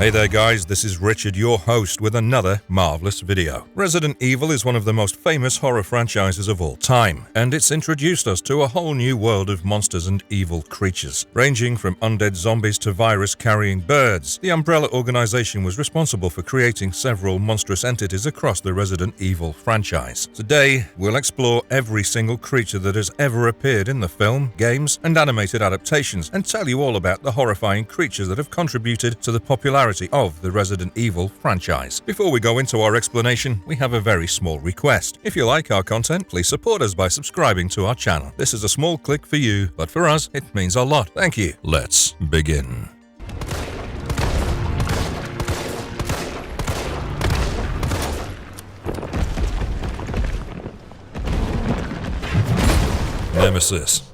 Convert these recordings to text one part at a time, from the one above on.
Hey there guys, this is Richard, your host, with another marvelous video. Resident Evil is one of the most famous horror franchises of all time, and it's introduced us to a whole new world of monsters and evil creatures. Ranging from undead zombies to virus-carrying birds, the Umbrella organization was responsible for creating several monstrous entities across the Resident Evil franchise. Today, we'll explore every single creature that has ever appeared in the film, games, and animated adaptations, and tell you all about the horrifying creatures that have contributed to the popularity of the Resident Evil franchise. Before we go into our explanation, we have a very small request. If you like our content, please support us by subscribing to our channel. This is a small click for you, but for us, it means a lot. Thank you. Let's begin.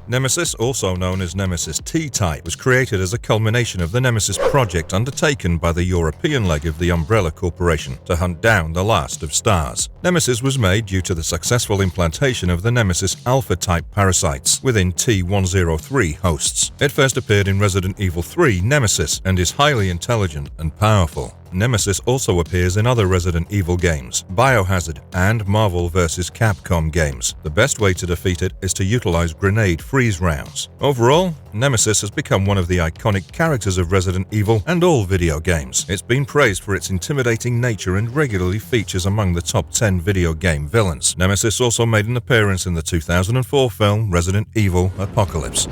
Nemesis, also known as Nemesis T-Type, was created as a culmination of the Nemesis project undertaken by the European leg of the Umbrella Corporation to hunt down the last of stars. Nemesis was made due to the successful implantation of the Nemesis Alpha-type parasites within T-103 hosts. It first appeared in Resident Evil 3 Nemesis and is highly intelligent and powerful. Nemesis also appears in other Resident Evil games, Biohazard, and Marvel vs. Capcom games. The best way to defeat it is to utilize grenade freeze rounds. Overall, Nemesis has become one of the iconic characters of Resident Evil and all video games. It's been praised for its intimidating nature and regularly features among the top 10 video game villains. Nemesis also made an appearance in the 2004 film Resident Evil Apocalypse.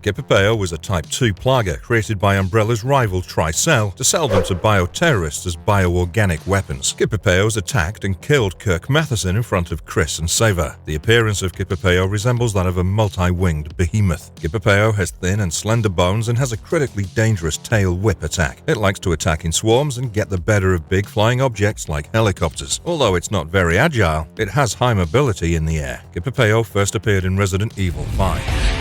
Kipipeo was a Type 2 Plaga created by Umbrella's rival Tricell to sell them to bioterrorists as bioorganic weapons. Kipipeos attacked and killed Kirk Matheson in front of Chris and Sava. The appearance of Kipipeo resembles that of a multi-winged behemoth. Kipipeo has thin and slender bones and has a critically dangerous tail whip attack. It likes to attack in swarms and get the better of big flying objects like helicopters. Although it's not very agile, it has high mobility in the air. Kipipeo first appeared in Resident Evil 5.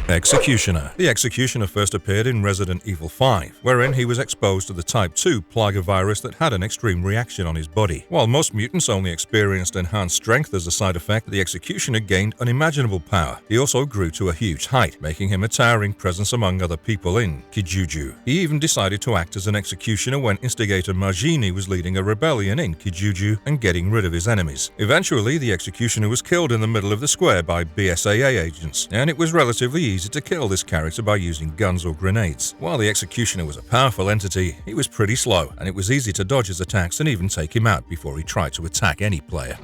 Executioner. The Executioner first appeared in Resident Evil 5, wherein he was exposed to the Type 2 Plaga virus that had an extreme reaction on his body. While most mutants only experienced enhanced strength as a side effect, the Executioner gained unimaginable power. He also grew to a huge height, making him a towering presence among other people in Kijuju. He even decided to act as an Executioner when Instigator Margini was leading a rebellion in Kijuju and getting rid of his enemies. Eventually, the Executioner was killed in the middle of the square by BSAA agents, and it was relatively easy to kill this character by using guns or grenades. While the Executioner was a powerful entity, he was pretty slow, and it was easy to dodge his attacks and even take him out before he tried to attack any player.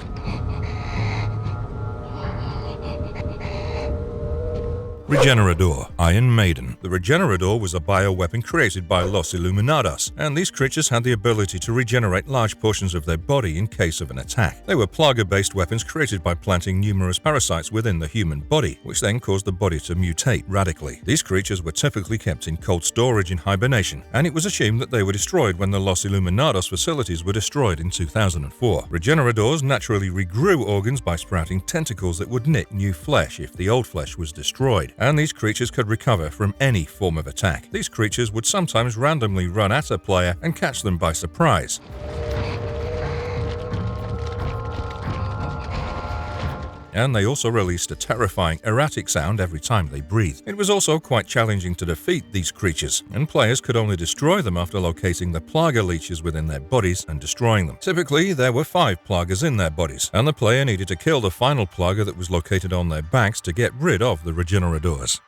Regenerador. Iron Maiden. The Regenerador was a bioweapon created by Los Illuminados, and these creatures had the ability to regenerate large portions of their body in case of an attack. They were Plaga-based weapons created by planting numerous parasites within the human body, which then caused the body to mutate radically. These creatures were typically kept in cold storage in hibernation, and it was assumed that they were destroyed when the Los Illuminados facilities were destroyed in 2004. Regeneradors naturally regrew organs by sprouting tentacles that would knit new flesh if the old flesh was destroyed, and these creatures could recover from any form of attack. These creatures would sometimes randomly run at a player and catch them by surprise. And they also released a terrifying erratic sound every time they breathed. It was also quite challenging to defeat these creatures, and players could only destroy them after locating the Plaga leeches within their bodies and destroying them. Typically, there were 5 Plagas in their bodies, and the player needed to kill the final Plaga that was located on their backs to get rid of the Regeneradors.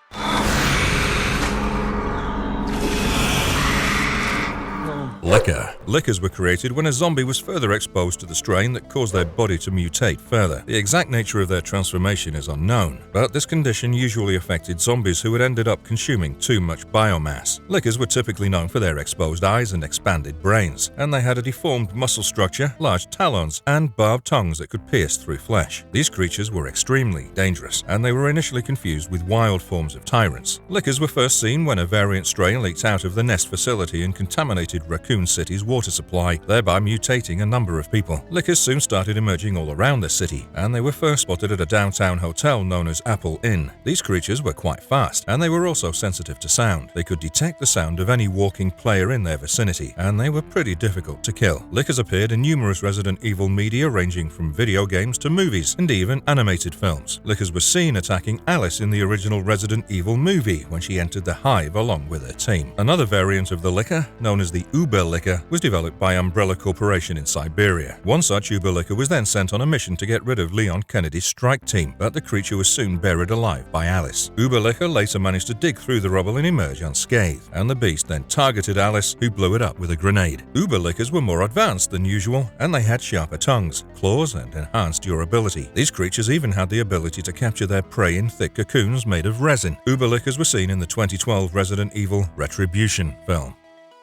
Lickers were created when a zombie was further exposed to the strain that caused their body to mutate further. The exact nature of their transformation is unknown, but this condition usually affected zombies who had ended up consuming too much biomass. Lickers were typically known for their exposed eyes and expanded brains, and they had a deformed muscle structure, large talons, and barbed tongues that could pierce through flesh. These creatures were extremely dangerous, and they were initially confused with wild forms of tyrants. Lickers were first seen when a variant strain leaked out of the nest facility and contaminated raccoons Raccoon City's water supply, thereby mutating a number of people. Lickers soon started emerging all around the city, and they were first spotted at a downtown hotel known as Apple Inn. These creatures were quite fast, and they were also sensitive to sound. They could detect the sound of any walking player in their vicinity, and they were pretty difficult to kill. Lickers appeared in numerous Resident Evil media ranging from video games to movies, and even animated films. Lickers was seen attacking Alice in the original Resident Evil movie when she entered the hive along with her team. Another variant of the Licker, known as the Uber Licker, was developed by Umbrella Corporation in Siberia. One such Uber Licker was then sent on a mission to get rid of Leon Kennedy's strike team, but the creature was soon buried alive by Alice. Uber Licker later managed to dig through the rubble and emerge unscathed, and the beast then targeted Alice, who blew it up with a grenade. Uber Lickers were more advanced than usual, and they had sharper tongues, claws, and enhanced durability. These creatures even had the ability to capture their prey in thick cocoons made of resin. Uber Lickers were seen in the 2012 Resident Evil Retribution film.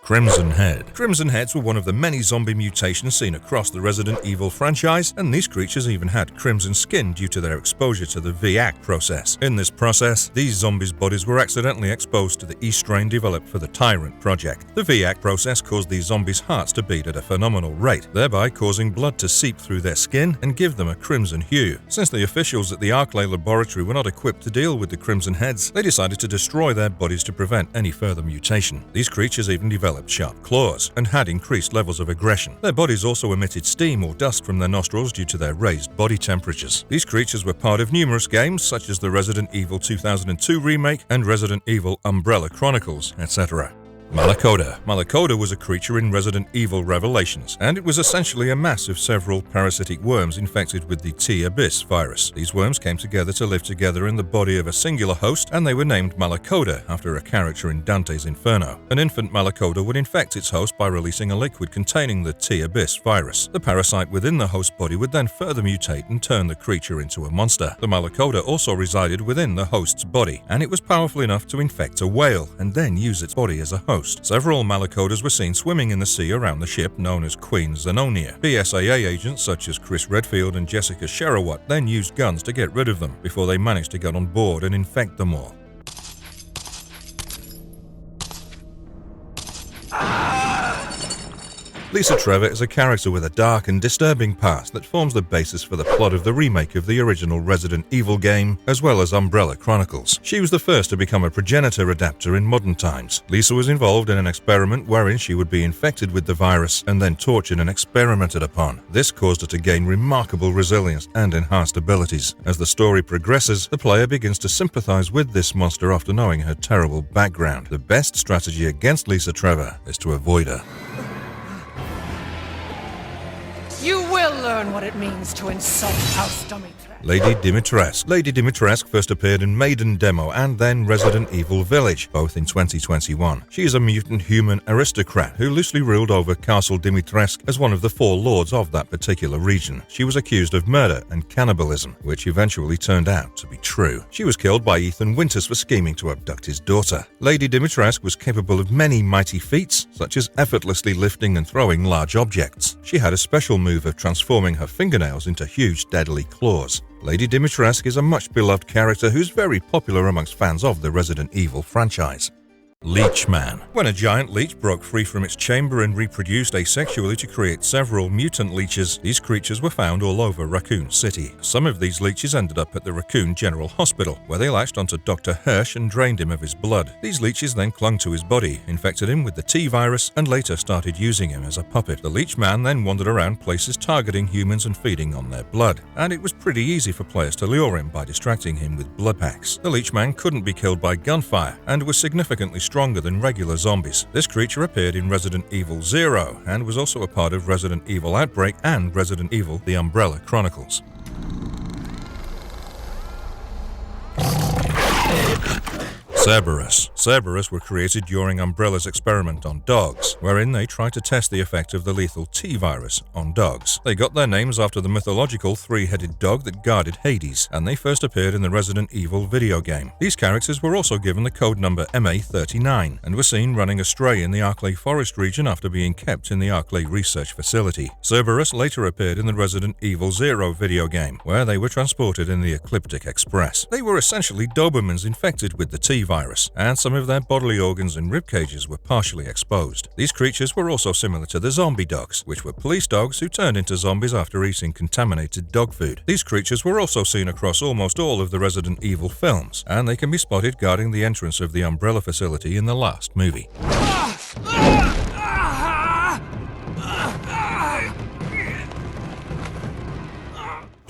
Crimson Head. Crimson Heads were one of the many zombie mutations seen across the Resident Evil franchise, and these creatures even had crimson skin due to their exposure to the VAC process. In this process, these zombies' bodies were accidentally exposed to the E strain developed for the Tyrant project. The VAC process caused these zombies' hearts to beat at a phenomenal rate, thereby causing blood to seep through their skin and give them a crimson hue. Since the officials at the Arclay laboratory were not equipped to deal with the Crimson Heads, they decided to destroy their bodies to prevent any further mutation. These creatures even developed sharp claws and had increased levels of aggression. Their bodies also emitted steam or dust from their nostrils due to their raised body temperatures. These creatures were part of numerous games such as the Resident Evil 2002 remake and Resident Evil Umbrella Chronicles, etc. Malacoda. Malacoda was a creature in Resident Evil Revelations, and it was essentially a mass of several parasitic worms infected with the T-Abyss virus. These worms came together to live together in the body of a singular host, and they were named Malacoda after a character in Dante's Inferno. An infant Malacoda would infect its host by releasing a liquid containing the T-Abyss virus. The parasite within the host body would then further mutate and turn the creature into a monster. The Malacoda also resided within the host's body, and it was powerful enough to infect a whale and then use its body as a host. Several Malacodas were seen swimming in the sea around the ship known as Queen Zenonia. BSAA agents such as Chris Redfield and Jessica Sherowat then used guns to get rid of them before they managed to get on board and infect them all. Lisa Trevor is a character with a dark and disturbing past that forms the basis for the plot of the remake of the original Resident Evil game, as well as Umbrella Chronicles. She was the first to become a progenitor adapter in modern times. Lisa was involved in an experiment wherein she would be infected with the virus and then tortured and experimented upon. This caused her to gain remarkable resilience and enhanced abilities. As the story progresses, the player begins to sympathize with this monster after knowing her terrible background. The best strategy against Lisa Trevor is to avoid her. You will learn what it means to insult House Dimitris. Lady Dimitrescu. Lady Dimitrescu first appeared in Maiden Demo and then Resident Evil Village, both in 2021. She is a mutant human aristocrat who loosely ruled over Castle Dimitrescu as one of the 4 lords of that particular region. She was accused of murder and cannibalism, which eventually turned out to be true. She was killed by Ethan Winters for scheming to abduct his daughter. Lady Dimitrescu was capable of many mighty feats, such as effortlessly lifting and throwing large objects. She had a special move of transforming her fingernails into huge deadly claws. Lady Dimitrescu is a much-beloved character who's very popular amongst fans of the Resident Evil franchise. Leech Man. When a giant leech broke free from its chamber and reproduced asexually to create several mutant leeches, these creatures were found all over Raccoon City. Some of these leeches ended up at the Raccoon General Hospital, where they latched onto Dr. Hirsch and drained him of his blood. These leeches then clung to his body, infected him with the T-virus, and later started using him as a puppet. The Leech Man then wandered around places targeting humans and feeding on their blood, and it was pretty easy for players to lure him by distracting him with blood packs. The Leech Man couldn't be killed by gunfire, and was significantly stronger than regular zombies. This creature appeared in Resident Evil 0 and was also a part of Resident Evil Outbreak and Resident Evil The Umbrella Chronicles. Cerberus. Cerberus were created during Umbrella's experiment on dogs, wherein they tried to test the effect of the lethal T-virus on dogs. They got their names after the mythological 3-headed dog that guarded Hades, and they first appeared in the Resident Evil video game. These characters were also given the code number MA39, and were seen running astray in the Arclay Forest region after being kept in the Arclay Research Facility. Cerberus later appeared in the Resident Evil 0 video game, where they were transported in the Ecliptic Express. They were essentially Dobermans infected with the T-virus, T-virus, and some of their bodily organs and rib cages were partially exposed. These creatures were also similar to the zombie dogs, which were police dogs who turned into zombies after eating contaminated dog food. These creatures were also seen across almost all of the Resident Evil films, and they can be spotted guarding the entrance of the Umbrella facility in the last movie.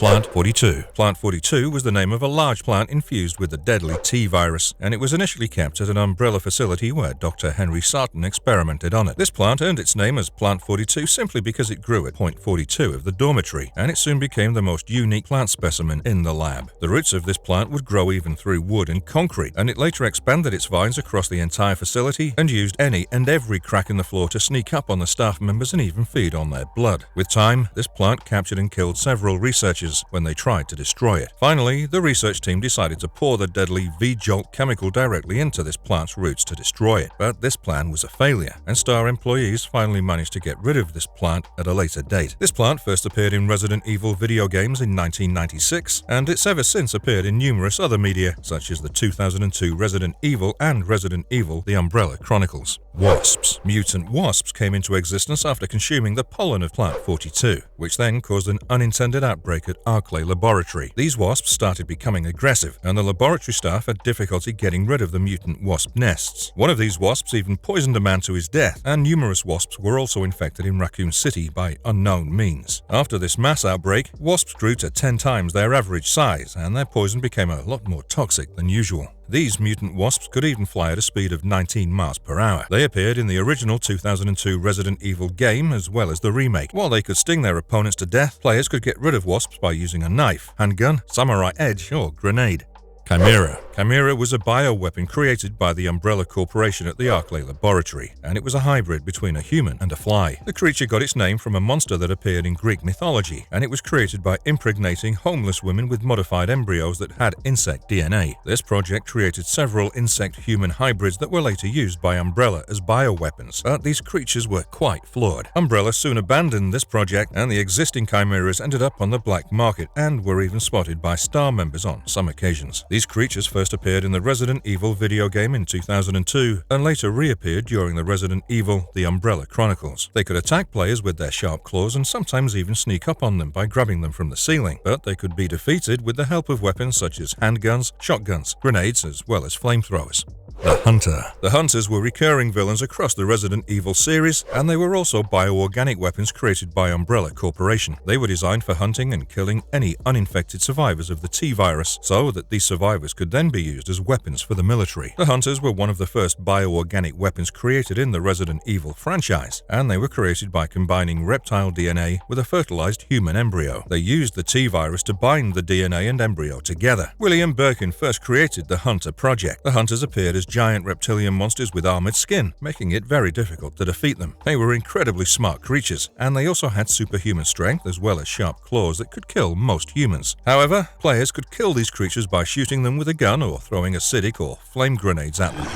Plant 42. Plant 42 was the name of a large plant infused with the deadly T-virus, and it was initially kept at an Umbrella facility where Dr. Henry Sarton experimented on it. This plant earned its name as Plant 42 simply because it grew at point 42 of the dormitory, and it soon became the most unique plant specimen in the lab. The roots of this plant would grow even through wood and concrete, and it later expanded its vines across the entire facility and used any and every crack in the floor to sneak up on the staff members and even feed on their blood. With time, this plant captured and killed several researchers when they tried to destroy it. Finally, the research team decided to pour the deadly V-Jolt chemical directly into this plant's roots to destroy it, but this plan was a failure, and STAR employees finally managed to get rid of this plant at a later date. This plant first appeared in Resident Evil video games in 1996, and it's ever since appeared in numerous other media, such as the 2002 Resident Evil and Resident Evil: The Umbrella Chronicles. Wasps. Mutant wasps came into existence after consuming the pollen of Plant 42, which then caused an unintended outbreak at Archalac Laboratory. These wasps started becoming aggressive, and the laboratory staff had difficulty getting rid of the mutant wasp nests. One of these wasps even poisoned a man to his death, and numerous wasps were also infected in Raccoon City by unknown means. After this mass outbreak, wasps grew to 10 times their average size, and their poison became a lot more toxic than usual. These mutant wasps could even fly at a speed of 19 miles per hour. They appeared in the original 2002 Resident Evil game as well as the remake. While they could sting their opponents to death, players could get rid of wasps by using a knife, handgun, samurai edge, or grenade. Chimera. Chimera was a bioweapon created by the Umbrella Corporation at the Archalac Laboratory, and it was a hybrid between a human and a fly. The creature got its name from a monster that appeared in Greek mythology, and it was created by impregnating homeless women with modified embryos that had insect DNA. This project created several insect-human hybrids that were later used by Umbrella as bioweapons, but these creatures were quite flawed. Umbrella soon abandoned this project, and the existing chimeras ended up on the black market and were even spotted by STAR members on some occasions. These creatures first appeared in the Resident Evil video game in 2002 and later reappeared during the Resident Evil: The Umbrella Chronicles. They could attack players with their sharp claws and sometimes even sneak up on them by grabbing them from the ceiling, but they could be defeated with the help of weapons such as handguns, shotguns, grenades, as well as flamethrowers. The Hunter. The Hunters were recurring villains across the Resident Evil series, and they were also bioorganic weapons created by Umbrella Corporation. They were designed for hunting and killing any uninfected survivors of the T-virus, so that these survivors could then be used as weapons for the military. The Hunters were one of the first bioorganic weapons created in the Resident Evil franchise, and they were created by combining reptile DNA with a fertilized human embryo. They used the T-virus to bind the DNA and embryo together. William Birkin first created the Hunter project. The Hunters appeared as giant reptilian monsters with armored skin, making it very difficult to defeat them. They were incredibly smart creatures, and they also had superhuman strength as well as sharp claws that could kill most humans. However, players could kill these creatures by shooting them with a gun or throwing acidic or flame grenades at them.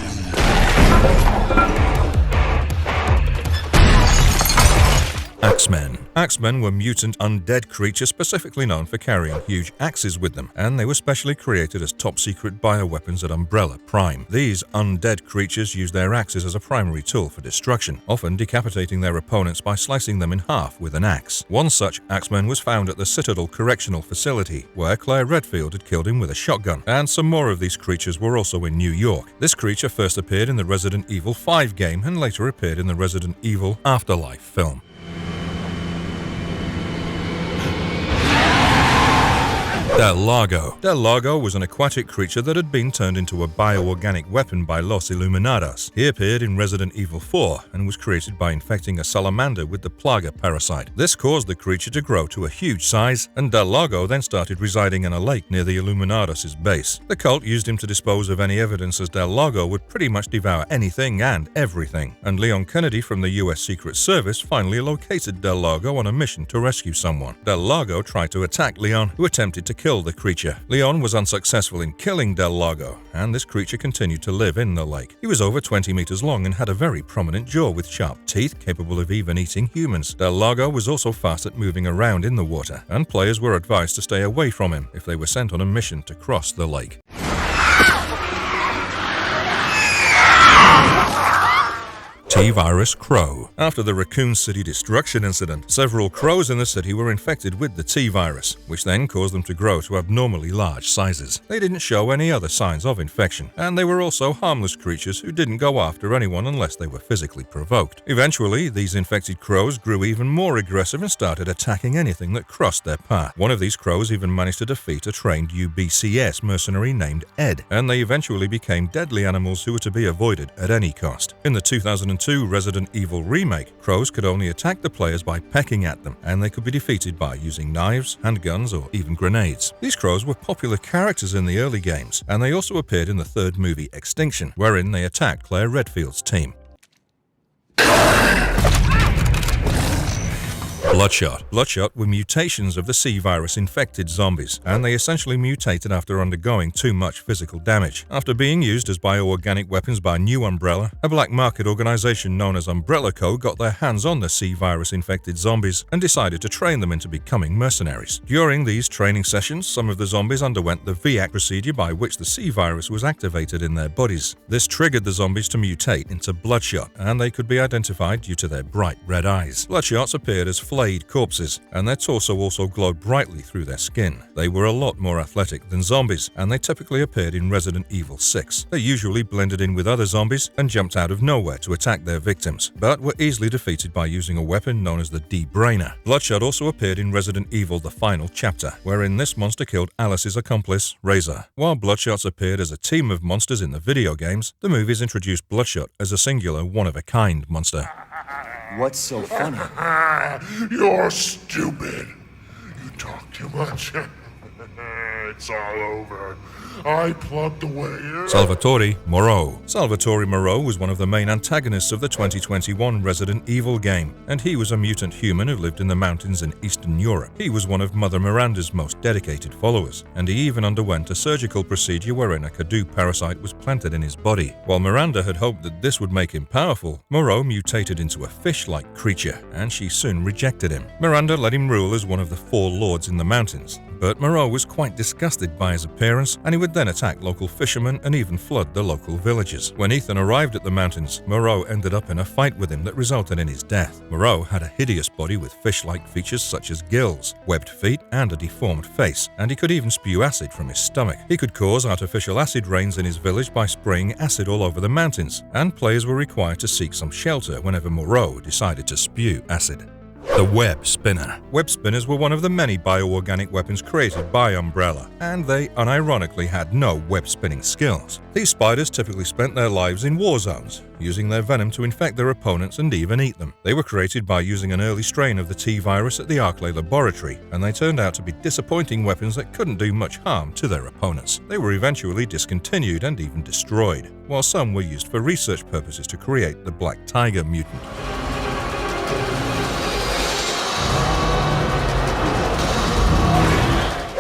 Axemen. Axemen were mutant undead creatures specifically known for carrying huge axes with them, and they were specially created as top-secret bioweapons at Umbrella Prime. These undead creatures used their axes as a primary tool for destruction, often decapitating their opponents by slicing them in half with an axe. One such Axeman was found at the Citadel Correctional Facility, where Claire Redfield had killed him with a shotgun, and some more of these creatures were also in New York. This creature first appeared in the Resident Evil 5 game and later appeared in the Resident Evil Afterlife film. Del Lago. Del Lago was an aquatic creature that had been turned into a bioorganic weapon by Los Illuminados. He appeared in Resident Evil 4 and was created by infecting a salamander with the Plaga parasite. This caused the creature to grow to a huge size, and Del Lago then started residing in a lake near the Illuminados' base. The cult used him to dispose of any evidence, as Del Lago would pretty much devour anything and everything. And Leon Kennedy from the US Secret Service finally located Del Lago on a mission to rescue someone. Del Lago tried to attack Leon, who attempted to kill the creature. Leon was unsuccessful in killing Del Lago, and this creature continued to live in the lake. He was over 20 meters long and had a very prominent jaw with sharp teeth capable of even eating humans. Del Lago was also fast at moving around in the water, and players were advised to stay away from him if they were sent on a mission to cross the lake. T-Virus Crow. After the Raccoon City destruction incident, several crows in the city were infected with the T-Virus, which then caused them to grow to abnormally large sizes. They didn't show any other signs of infection, and they were also harmless creatures who didn't go after anyone unless they were physically provoked. Eventually, these infected crows grew even more aggressive and started attacking anything that crossed their path. One of these crows even managed to defeat a trained UBCS mercenary named Ed, and they eventually became deadly animals who were to be avoided at any cost. In the 2002 Resident Evil remake, crows could only attack the players by pecking at them, and they could be defeated by using knives, handguns, or even grenades. These crows were popular characters in the early games, and they also appeared in the third movie Extinction, wherein they attacked Claire Redfield's team. Bloodshot. Bloodshot were mutations of the C-virus-infected zombies, and they essentially mutated after undergoing too much physical damage. After being used as bioorganic weapons by New Umbrella, a black market organization known as Umbrella Co. got their hands on the C-virus-infected zombies and decided to train them into becoming mercenaries. During these training sessions, some of the zombies underwent the VIAC procedure by which the C-virus was activated in their bodies. This triggered the zombies to mutate into Bloodshot, and they could be identified due to their bright red eyes. Bloodshots appeared as flayed corpses, and their torso also glowed brightly through their skin. They were a lot more athletic than zombies, and they typically appeared in Resident Evil 6. They usually blended in with other zombies and jumped out of nowhere to attack their victims, but were easily defeated by using a weapon known as the D-Brainer. Bloodshot also appeared in Resident Evil The Final Chapter, wherein this monster killed Alice's accomplice, Razor. While Bloodshots appeared as a team of monsters in the video games, the movies introduced Bloodshot as a singular one-of-a-kind monster. What's so funny? You're stupid. You talk too much. It's all over. I plugged away. Salvatore Moreau. Salvatore Moreau was one of the main antagonists of the 2021 Resident Evil game, and he was a mutant human who lived in the mountains in Eastern Europe. He was one of Mother Miranda's most dedicated followers, and he even underwent a surgical procedure wherein a Kadu parasite was planted in his body. While Miranda had hoped that this would make him powerful, Moreau mutated into a fish-like creature, and she soon rejected him. Miranda let him rule as one of the four lords in the mountains, but Moreau was quite disgusted by his appearance, and he would then attack local fishermen and even flood the local villages. When Ethan arrived at the mountains, Moreau ended up in a fight with him that resulted in his death. Moreau had a hideous body with fish-like features such as gills, webbed feet, and a deformed face, and he could even spew acid from his stomach. He could cause artificial acid rains in his village by spraying acid all over the mountains, and players were required to seek some shelter whenever Moreau decided to spew acid. The Web Spinner. Web spinners were one of the many bioorganic weapons created by Umbrella, and they unironically had no web spinning skills. These spiders typically spent their lives in war zones, using their venom to infect their opponents and even eat them. They were created by using an early strain of the T-virus at the Archalac laboratory, and they turned out to be disappointing weapons that couldn't do much harm to their opponents. They were eventually discontinued and even destroyed, while some were used for research purposes to create the Black Tiger mutant.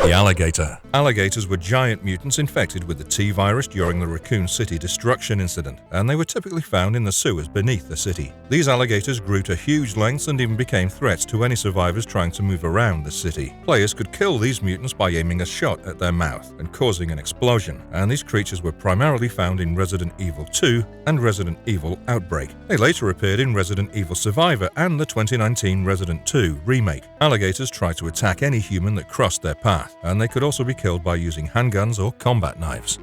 The Alligator. Alligators were giant mutants infected with the T-virus during the Raccoon City destruction incident, and they were typically found in the sewers beneath the city. These alligators grew to huge lengths and even became threats to any survivors trying to move around the city. Players could kill these mutants by aiming a shot at their mouth and causing an explosion, and these creatures were primarily found in Resident Evil 2 and Resident Evil Outbreak. They later appeared in Resident Evil Survivor and the 2019 Resident 2 remake. Alligators tried to attack any human that crossed their path, and they could also be killed by using handguns or combat knives.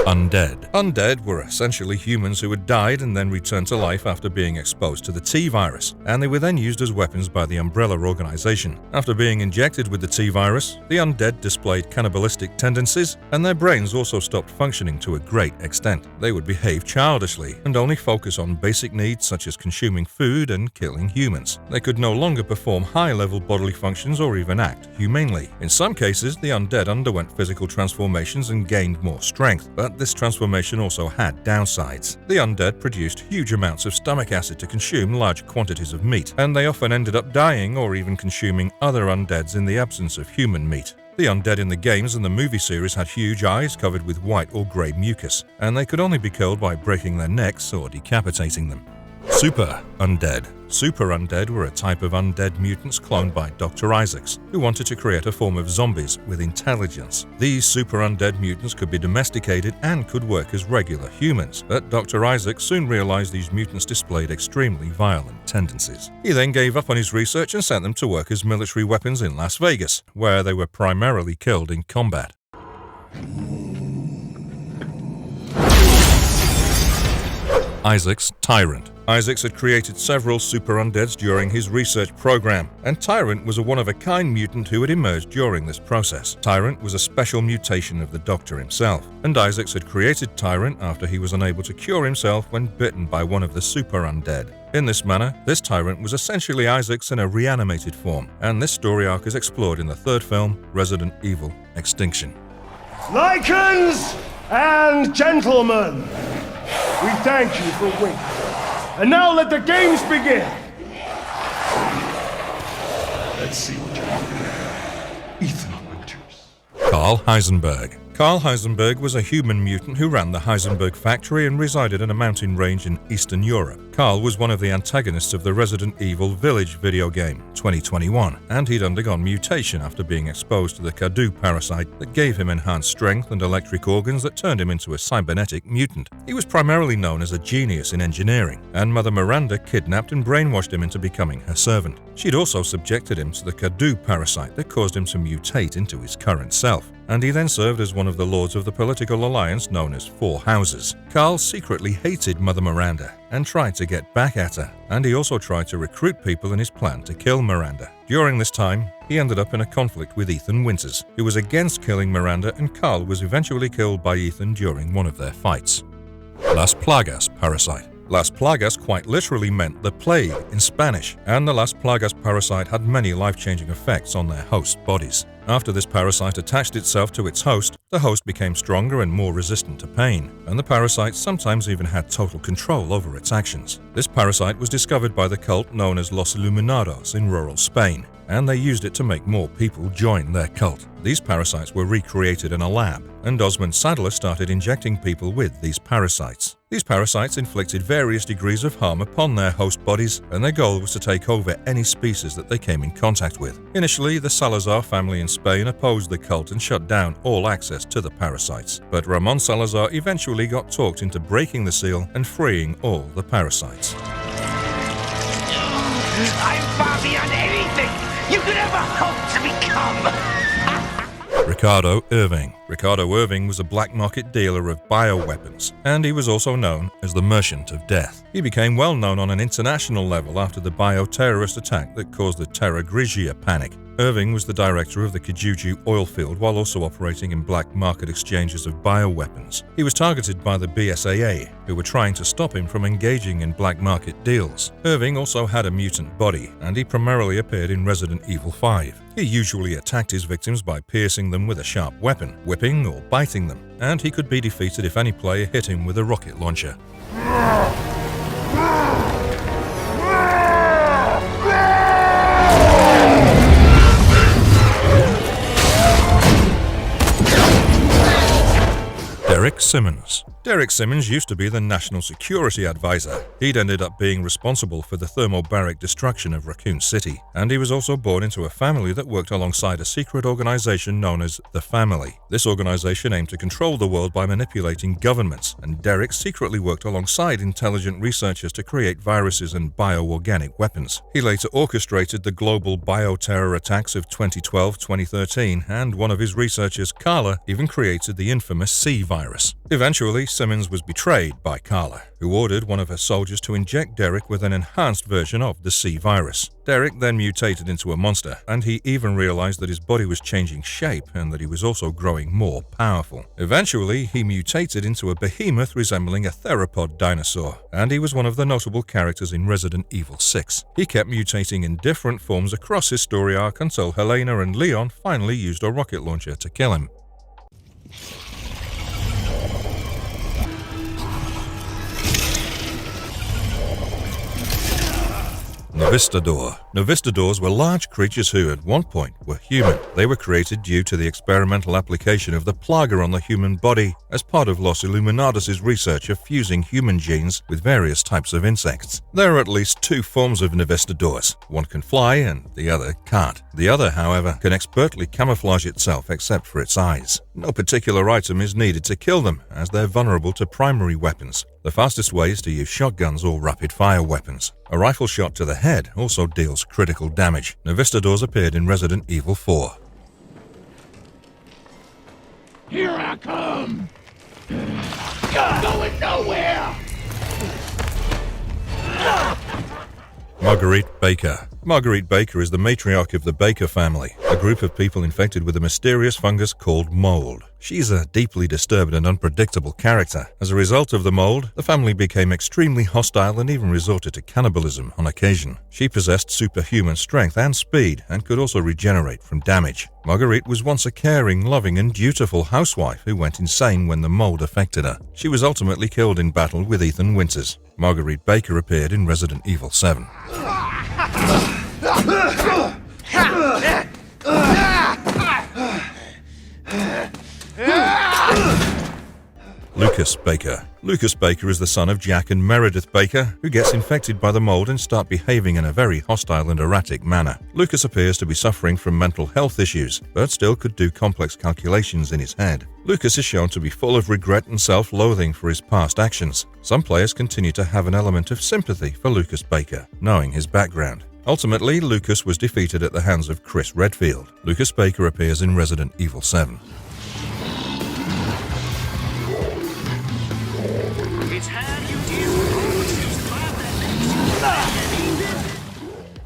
Undead. Undead were essentially humans who had died and then returned to life after being exposed to the T-virus, and they were then used as weapons by the Umbrella organization. After being injected with the T-virus, the undead displayed cannibalistic tendencies, and their brains also stopped functioning to a great extent. They would behave childishly and only focus on basic needs such as consuming food and killing humans. They could no longer perform high-level bodily functions or even act humanely. In some cases, the undead underwent physical transformations and gained more strength, but this transformation also had downsides. The undead produced huge amounts of stomach acid to consume large quantities of meat, and they often ended up dying or even consuming other undeads in the absence of human meat. The undead in the games and the movie series had huge eyes covered with white or grey mucus, and they could only be killed by breaking their necks or decapitating them. Super Undead. Super Undead were a type of undead mutants cloned by Dr. Isaacs, who wanted to create a form of zombies with intelligence. These Super Undead mutants could be domesticated and could work as regular humans, but Dr. Isaacs soon realized these mutants displayed extremely violent tendencies. He then gave up on his research and sent them to work as military weapons in Las Vegas, where they were primarily killed in combat. Isaacs' Tyrant. Isaacs had created several super undeads during his research program, and Tyrant was a one-of-a-kind mutant who had emerged during this process. Tyrant was a special mutation of the Doctor himself, and Isaacs had created Tyrant after he was unable to cure himself when bitten by one of the super undead. In this manner, this Tyrant was essentially Isaacs in a reanimated form, and this story arc is explored in the third film, Resident Evil Extinction. Lichens and gentlemen, we thank you for waiting. And now let the games begin! Let's see what you're Ethan Winters. Carl Heisenberg. Carl Heisenberg was a human mutant who ran the Heisenberg factory and resided in a mountain range in Eastern Europe. Carl was one of the antagonists of the Resident Evil Village video game, 2021, and he'd undergone mutation after being exposed to the Kadu parasite that gave him enhanced strength and electric organs that turned him into a cybernetic mutant. He was primarily known as a genius in engineering, and Mother Miranda kidnapped and brainwashed him into becoming her servant. She'd also subjected him to the Kadu parasite that caused him to mutate into his current self, and he then served as one of the lords of the political alliance known as Four Houses. Carl secretly hated Mother Miranda and tried to get back at her, and he also tried to recruit people in his plan to kill Miranda. During this time, he ended up in a conflict with Ethan Winters, who was against killing Miranda, and Carl was eventually killed by Ethan during one of their fights. Las Plagas parasite. Las Plagas quite literally meant the plague in Spanish, and the Las Plagas parasite had many life-changing effects on their host bodies. After this parasite attached itself to its host, the host became stronger and more resistant to pain, and the parasite sometimes even had total control over its actions. This parasite was discovered by the cult known as Los Iluminados in rural Spain, and they used it to make more people join their cult. These parasites were recreated in a lab, and Osmond Sadler started injecting people with these parasites. These parasites inflicted various degrees of harm upon their host bodies, and their goal was to take over any species that they came in contact with. Initially, the Salazar family in Spain opposed the cult and shut down all access to the parasites, but Ramon Salazar eventually got talked into breaking the seal and freeing all the parasites. I'm far beyond anything you could ever hope to become! Ricardo Irving. Ricardo Irving was a black market dealer of bioweapons, and he was also known as the Merchant of Death. He became well known on an international level after the bioterrorist attack that caused the Terra Grigia panic. Irving was the director of the Kijuju oil field while also operating in black market exchanges of bioweapons. He was targeted by the BSAA, who were trying to stop him from engaging in black market deals. Irving also had a mutant body, and he primarily appeared in Resident Evil 5. He usually attacked his victims by piercing them with a sharp weapon, whipping or biting them, and he could be defeated if any player hit him with a rocket launcher. Simmons. Derek Simmons used to be the National Security Advisor. He'd ended up being responsible for the thermobaric destruction of Raccoon City, and he was also born into a family that worked alongside a secret organization known as The Family. This organization aimed to control the world by manipulating governments, and Derek secretly worked alongside intelligent researchers to create viruses and bioorganic weapons. He later orchestrated the global bioterror attacks of 2012-2013, and one of his researchers, Carla, even created the infamous C virus. Eventually, Simmons was betrayed by Carla, who ordered one of her soldiers to inject Derek with an enhanced version of the C virus. Derek then mutated into a monster, and he even realized that his body was changing shape and that he was also growing more powerful. Eventually, he mutated into a behemoth resembling a theropod dinosaur, and he was one of the notable characters in Resident Evil 6. He kept mutating in different forms across his story arc until Helena and Leon finally used a rocket launcher to kill him. Vistador. Now, Vistadors were large creatures who, at one point, were human. They were created due to the experimental application of the Plaga on the human body as part of Los Illuminados' research of fusing human genes with various types of insects. There are at least two forms of Vistadors. One can fly and the other can't. The other, however, can expertly camouflage itself except for its eyes. No particular item is needed to kill them, as they're vulnerable to primary weapons. The fastest way is to use shotguns or rapid-fire weapons. A rifle shot to the head also deals critical damage. Vistadors appeared in Resident Evil 4. Here I come! Going nowhere! Margaret Baker. Margaret Baker is the matriarch of the Baker family, a group of people infected with a mysterious fungus called mold. She's a deeply disturbed and unpredictable character. As a result of the mold, the family became extremely hostile and even resorted to cannibalism on occasion. She possessed superhuman strength and speed and could also regenerate from damage. Margaret was once a caring, loving, and dutiful housewife who went insane when the mold affected her. She was ultimately killed in battle with Ethan Winters. Margaret Baker appeared in Resident Evil 7. Lucas Baker. Lucas Baker is the son of Jack and Meredith Baker, who gets infected by the mold and start behaving in a very hostile and erratic manner. Lucas appears to be suffering from mental health issues, but still could do complex calculations in his head. Lucas is shown to be full of regret and self-loathing for his past actions. Some players continue to have an element of sympathy for Lucas Baker, knowing his background. Ultimately, Lucas was defeated at the hands of Chris Redfield. Lucas Baker appears in Resident Evil 7.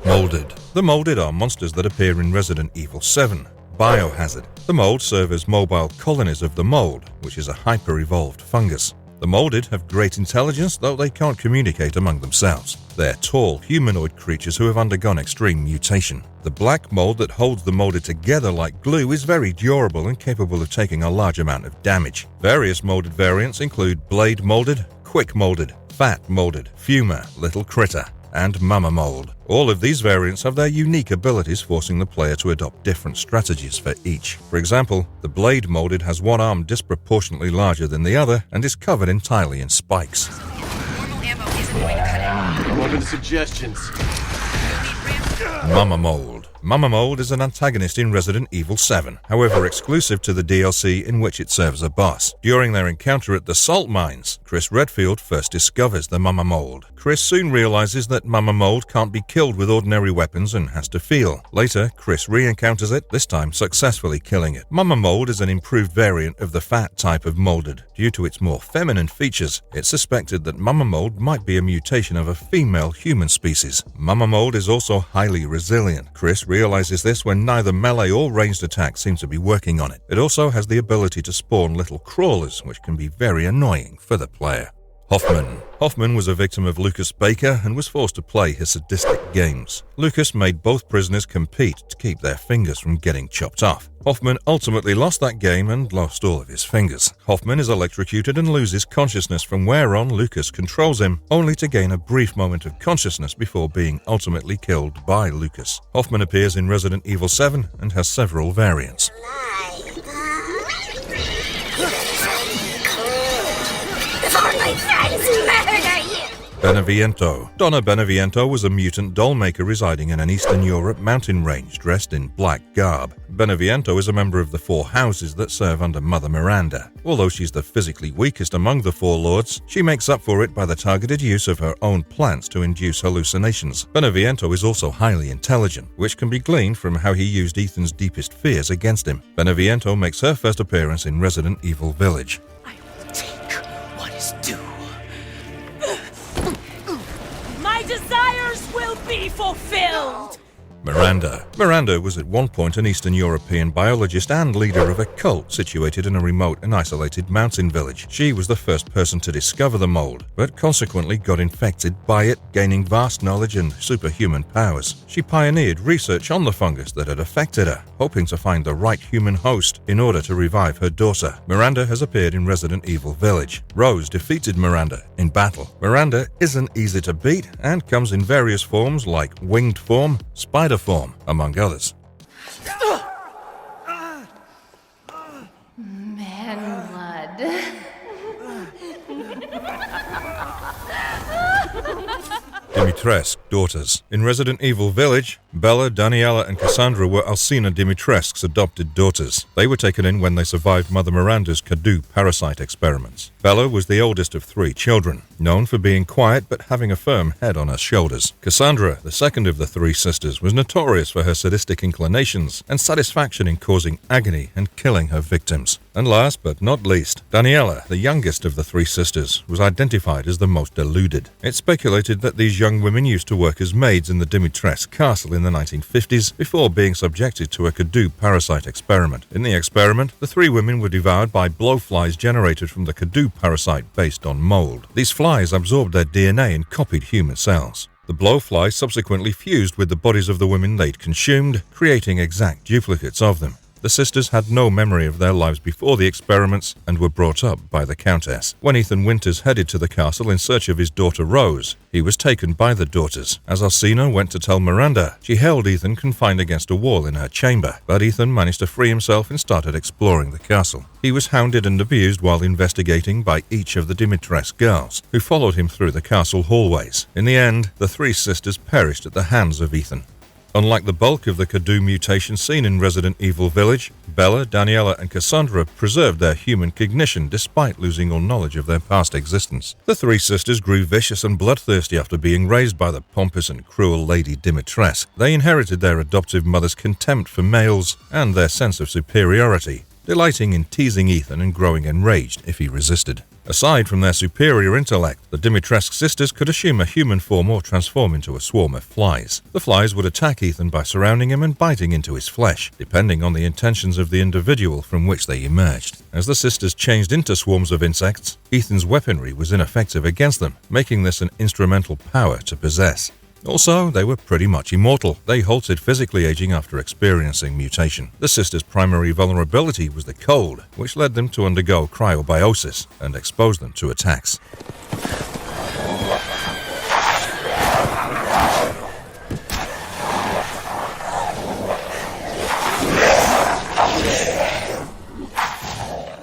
Molded. The Molded are monsters that appear in Resident Evil 7. Biohazard. The mold serve as mobile colonies of the mold, which is a hyper-evolved fungus. The Molded have great intelligence, though they can't communicate among themselves. They're tall, humanoid creatures who have undergone extreme mutation. The black mold that holds the Molded together like glue is very durable and capable of taking a large amount of damage. Various Molded variants include Blade Molded, Quick Molded, Fat Molded, Fumer, Little Critter, and Mama Mold. All of these variants have their unique abilities, forcing the player to adopt different strategies for each. For example, the Blade Molded has one arm disproportionately larger than the other and is covered entirely in spikes. Normal ammo isn't going to cut it. I'm open to suggestions. Mama Mold. Mama Mold is an antagonist in Resident Evil 7, however exclusive to the DLC in which it serves a boss. During their encounter at the salt mines, Chris Redfield first discovers the Mama Mold. Chris soon realizes that Mama Mold can't be killed with ordinary weapons and has to feel. Later, Chris re-encounters it, this time successfully killing it. Mama Mold is an improved variant of the fat type of Molded. Due to its more feminine features, it's suspected that Mama Mold might be a mutation of a female human species. Mama Mold is also highly resilient. Chris realizes this when neither melee or ranged attacks seem to be working on it. It also has the ability to spawn little crawlers, which can be very annoying for the player. Hoffman. Hoffman was a victim of Lucas Baker and was forced to play his sadistic games. Lucas made both prisoners compete to keep their fingers from getting chopped off. Hoffman ultimately lost that game and lost all of his fingers. Hoffman is electrocuted and loses consciousness, from where on Lucas controls him, only to gain a brief moment of consciousness before being ultimately killed by Lucas. Hoffman appears in Resident Evil 7 and has several variants. Benevento. Donna Benevento was a mutant dollmaker residing in an Eastern Europe mountain range dressed in black garb. Benevento is a member of the four houses that serve under Mother Miranda. Although she's the physically weakest among the four lords, she makes up for it by the targeted use of her own plants to induce hallucinations. Benevento is also highly intelligent, which can be gleaned from how he used Ethan's deepest fears against him. Benevento makes her first appearance in Resident Evil Village. I will take what is due. My desires will be fulfilled! Miranda. Miranda was at one point an Eastern European biologist and leader of a cult situated in a remote and isolated mountain village. She was the first person to discover the mold, but consequently got infected by it, gaining vast knowledge and superhuman powers. She pioneered research on the fungus that had affected her, hoping to find the right human host in order to revive her daughter. Miranda has appeared in Resident Evil Village. Rose defeated Miranda in battle. Miranda isn't easy to beat and comes in various forms like winged form, spider form, among others. Man blood. Dimitrescu daughters. In Resident Evil Village, Bella, Daniela, and Cassandra were Alcina Dimitrescu's adopted daughters. They were taken in when they survived Mother Miranda's Cadu parasite experiments. Bella was the oldest of 3 children, known for being quiet but having a firm head on her shoulders. Cassandra, the second of the 3 sisters, was notorious for her sadistic inclinations and satisfaction in causing agony and killing her victims. And last but not least, Daniela, the youngest of the 3 sisters, was identified as the most deluded. It's speculated that these young women used to work as maids in the Dimitrescu castle in the 1950s before being subjected to a Cadu parasite experiment. In the experiment, the 3 women were devoured by blowflies generated from the Cadu parasite based on mold. These flies absorbed their DNA and copied human cells. The blowflies subsequently fused with the bodies of the women they'd consumed, creating exact duplicates of them. The sisters had no memory of their lives before the experiments and were brought up by the Countess. When Ethan Winters headed to the castle in search of his daughter Rose, he was taken by the daughters. As Alcina went to tell Miranda, she held Ethan confined against a wall in her chamber, but Ethan managed to free himself and started exploring the castle. He was hounded and abused while investigating by each of the Dimitrescu girls, who followed him through the castle hallways. In the end, the 3 sisters perished at the hands of Ethan. Unlike the bulk of the Cadu mutation seen in Resident Evil Village, Bella, Daniela, and Cassandra preserved their human cognition despite losing all knowledge of their past existence. The 3 sisters grew vicious and bloodthirsty after being raised by the pompous and cruel Lady Dimitrescu. They inherited their adoptive mother's contempt for males and their sense of superiority, delighting in teasing Ethan and growing enraged if he resisted. Aside from their superior intellect, the Dimitrescu sisters could assume a human form or transform into a swarm of flies. The flies would attack Ethan by surrounding him and biting into his flesh, depending on the intentions of the individual from which they emerged. As the sisters changed into swarms of insects, Ethan's weaponry was ineffective against them, making this an instrumental power to possess. Also, they were pretty much immortal. They halted physically aging after experiencing mutation. The sisters' primary vulnerability was the cold, which led them to undergo cryobiosis and exposed them to attacks.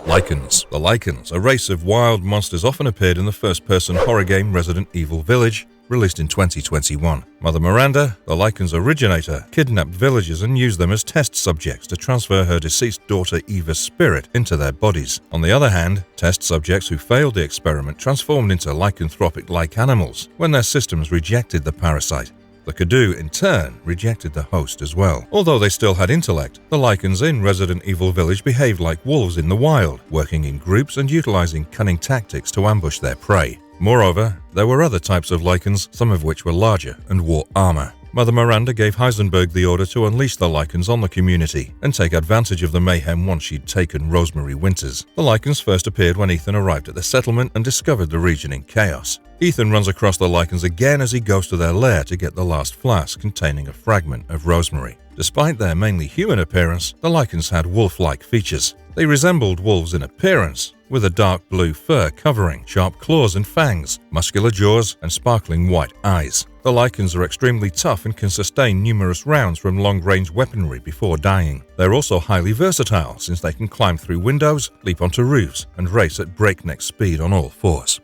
Lichens. The Lichens, a race of wild monsters, often appeared in the first-person horror game Resident Evil Village, released in 2021. Mother Miranda, the Lichens' originator, kidnapped villagers and used them as test subjects to transfer her deceased daughter Eva's spirit into their bodies. On the other hand, test subjects who failed the experiment transformed into lycanthropic-like animals when their systems rejected the parasite. The Cadu, in turn, rejected the host as well. Although they still had intellect, the Lichens in Resident Evil Village behaved like wolves in the wild, working in groups and utilizing cunning tactics to ambush their prey. Moreover, there were other types of Lichens, some of which were larger and wore armor. Mother Miranda gave Heisenberg the order to unleash the Lichens on the community and take advantage of the mayhem once she'd taken Rosemary Winters. The Lichens first appeared when Ethan arrived at the settlement and discovered the region in chaos. Ethan runs across the Lichens again as he goes to their lair to get the last flask containing a fragment of Rosemary. Despite their mainly human appearance, the Lichens had wolf-like features. They resembled wolves in appearance, with a dark blue fur covering, sharp claws and fangs, muscular jaws, and sparkling white eyes. The Lichens are extremely tough and can sustain numerous rounds from long-range weaponry before dying. They're also highly versatile, since they can climb through windows, leap onto roofs, and race at breakneck speed on all fours.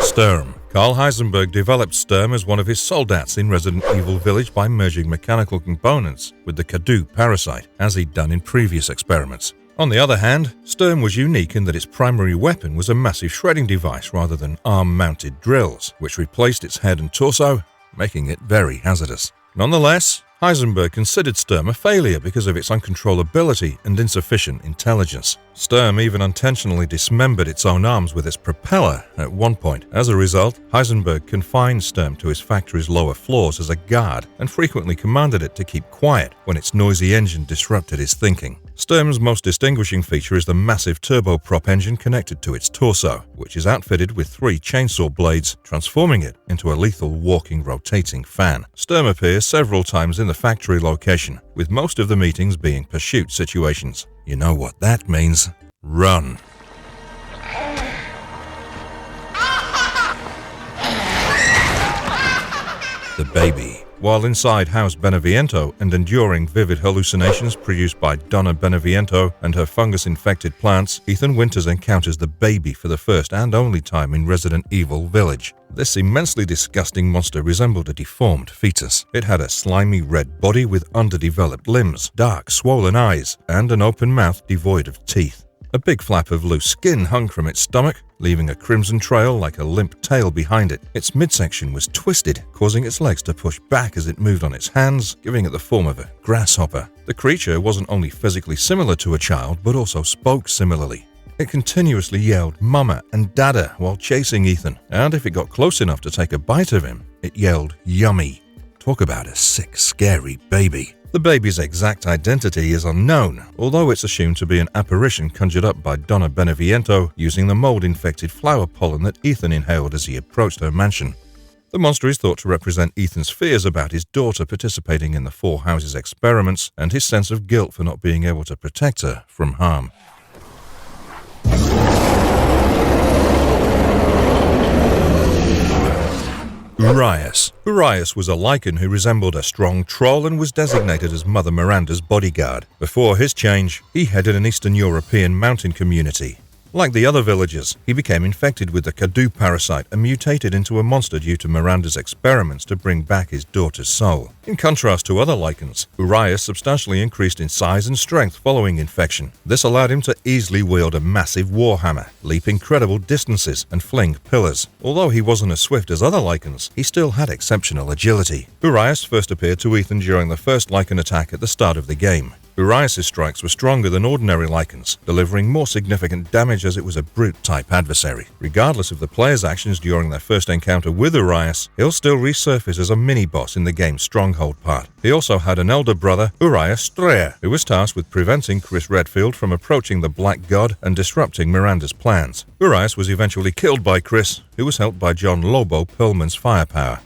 Sturm. Carl Heisenberg developed Sturm as one of his soldats in Resident Evil Village by merging mechanical components with the Cadu parasite, as he'd done in previous experiments. On the other hand, Sturm was unique in that its primary weapon was a massive shredding device rather than arm-mounted drills, which replaced its head and torso, making it very hazardous. Nonetheless, Heisenberg considered Sturm a failure because of its uncontrollability and insufficient intelligence. Sturm even intentionally dismembered its own arms with its propeller at one point. As a result, Heisenberg confined Sturm to his factory's lower floors as a guard and frequently commanded it to keep quiet when its noisy engine disrupted his thinking. Sturm's most distinguishing feature is the massive turboprop engine connected to its torso, which is outfitted with 3 chainsaw blades, transforming it into a lethal walking rotating fan. Sturm appears several times in the factory location, with most of the meetings being pursuit situations. You know what that means? Run. The baby. While inside House Benevento and enduring vivid hallucinations produced by Donna Benevento and her fungus-infected plants, Ethan Winters encounters the baby for the first and only time in Resident Evil Village. This immensely disgusting monster resembled a deformed fetus. It had a slimy red body with underdeveloped limbs, dark swollen eyes, and an open mouth devoid of teeth. A big flap of loose skin hung from its stomach, leaving a crimson trail like a limp tail behind it. Its midsection was twisted, causing its legs to push back as it moved on its hands, giving it the form of a grasshopper. The creature wasn't only physically similar to a child, but also spoke similarly. It continuously yelled "Mama" and "Dada" while chasing Ethan, and if it got close enough to take a bite of him, it yelled "Yummy." Talk about a sick, scary baby. The baby's exact identity is unknown, although it's assumed to be an apparition conjured up by Donna Benevento using the mold-infected flower pollen that Ethan inhaled as he approached her mansion. The monster is thought to represent Ethan's fears about his daughter participating in the Four Houses experiments and his sense of guilt for not being able to protect her from harm. Uriah. Uriah was a Lycan who resembled a strong troll and was designated as Mother Miranda's bodyguard. Before his change, he headed an Eastern European mountain community. Like the other villagers, he became infected with the Kadu parasite and mutated into a monster due to Miranda's experiments to bring back his daughter's soul. In contrast to other Lycans, Uriah substantially increased in size and strength following infection. This allowed him to easily wield a massive warhammer, leap incredible distances, and fling pillars. Although he wasn't as swift as other Lycans, he still had exceptional agility. Uriah first appeared to Ethan during the first Lycan attack at the start of the game. Uriah's strikes were stronger than ordinary Lycans, delivering more significant damage as it was a brute-type adversary. Regardless of the player's actions during their first encounter with Uriah, he'll still resurface as a mini-boss in the game's Stronghold part. He also had an elder brother, Uriah Strayer, who was tasked with preventing Chris Redfield from approaching the Black God and disrupting Miranda's plans. Uriah was eventually killed by Chris, who was helped by John Lobo Perlman's firepower.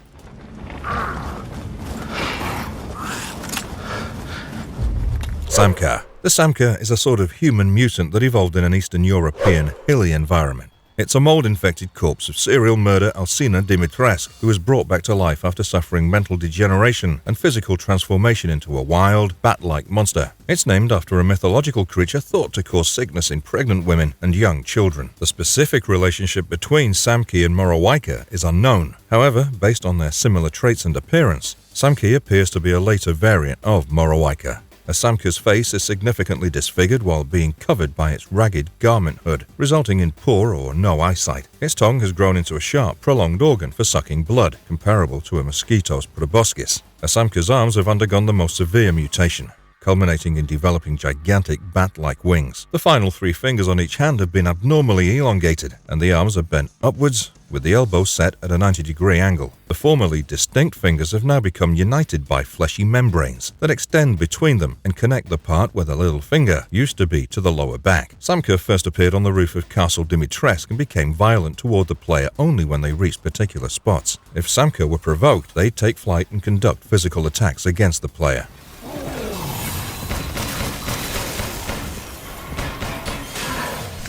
Samka. The Samka is a sort of human mutant that evolved in an Eastern European hilly environment. It's a mold-infected corpse of serial murderer Alcina Dimitrescu, who was brought back to life after suffering mental degeneration and physical transformation into a wild, bat-like monster. It's named after a mythological creature thought to cause sickness in pregnant women and young children. The specific relationship between Samki and Morowaika is unknown. However, based on their similar traits and appearance, Samki appears to be a later variant of Morowaika. A Samka's face is significantly disfigured while being covered by its ragged garment hood, resulting in poor or no eyesight. Its tongue has grown into a sharp, prolonged organ for sucking blood, comparable to a mosquito's proboscis. A Samka's arms have undergone the most severe mutation, culminating in developing gigantic bat-like wings. The final 3 fingers on each hand have been abnormally elongated, and the arms are bent upwards, with the elbow set at a 90-degree angle. The formerly distinct fingers have now become united by fleshy membranes that extend between them and connect the part where the little finger used to be to the lower back. Samka first appeared on the roof of Castle Dimitrescu and became violent toward the player only when they reached particular spots. If Samka were provoked, they'd take flight and conduct physical attacks against the player.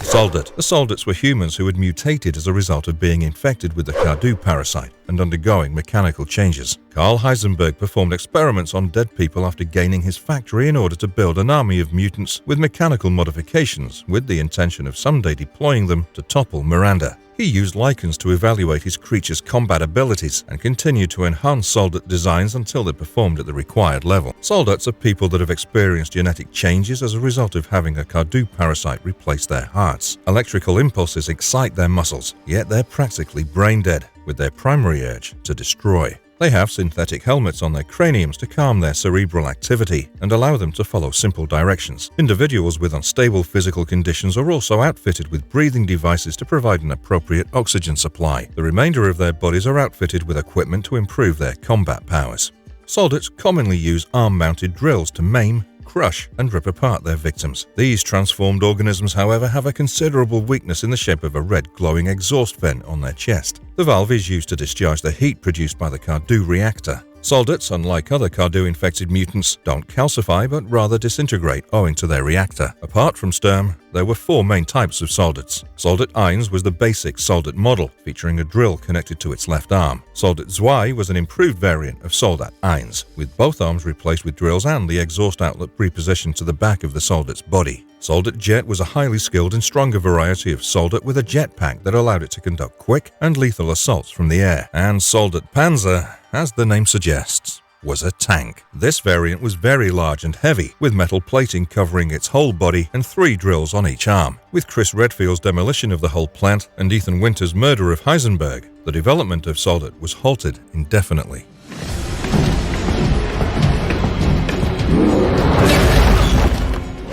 Soldat. The Soldats were humans who had mutated as a result of being infected with the Kadu parasite and undergoing mechanical changes. Carl Heisenberg performed experiments on dead people after gaining his factory in order to build an army of mutants with mechanical modifications, with the intention of someday deploying them to topple Miranda. He used Lycans to evaluate his creature's combat abilities and continued to enhance Soldat designs until they performed at the required level. Soldats are people that have experienced genetic changes as a result of having a Kadu parasite replace their hearts. Electrical impulses excite their muscles, yet they're practically brain dead, with their primary urge to destroy. They have synthetic helmets on their craniums to calm their cerebral activity and allow them to follow simple directions. Individuals with unstable physical conditions are also outfitted with breathing devices to provide an appropriate oxygen supply. The remainder of their bodies are outfitted with equipment to improve their combat powers. Soldates commonly use arm-mounted drills to maim, crush, and rip apart their victims. These transformed organisms, however, have a considerable weakness in the shape of a red glowing exhaust vent on their chest. The valve is used to discharge the heat produced by the Cardew reactor. Soldates, unlike other Cardew-infected mutants, don't calcify but rather disintegrate owing to their reactor. Apart from Sturm, there were 4 main types of Soldates. Soldat 1 was the basic Soldat model, featuring a drill connected to its left arm. Soldat 2 was an improved variant of Soldat 1, with both arms replaced with drills and the exhaust outlet repositioned to the back of the Soldat's body. Soldat Jet was a highly skilled and stronger variety of Soldat with a jetpack that allowed it to conduct quick and lethal assaults from the air. And Soldat Panzer, as the name suggests, was a tank. This variant was very large and heavy, with metal plating covering its whole body and 3 drills on each arm. With Chris Redfield's demolition of the whole plant and Ethan Winter's murder of Heisenberg, the development of Soldat was halted indefinitely.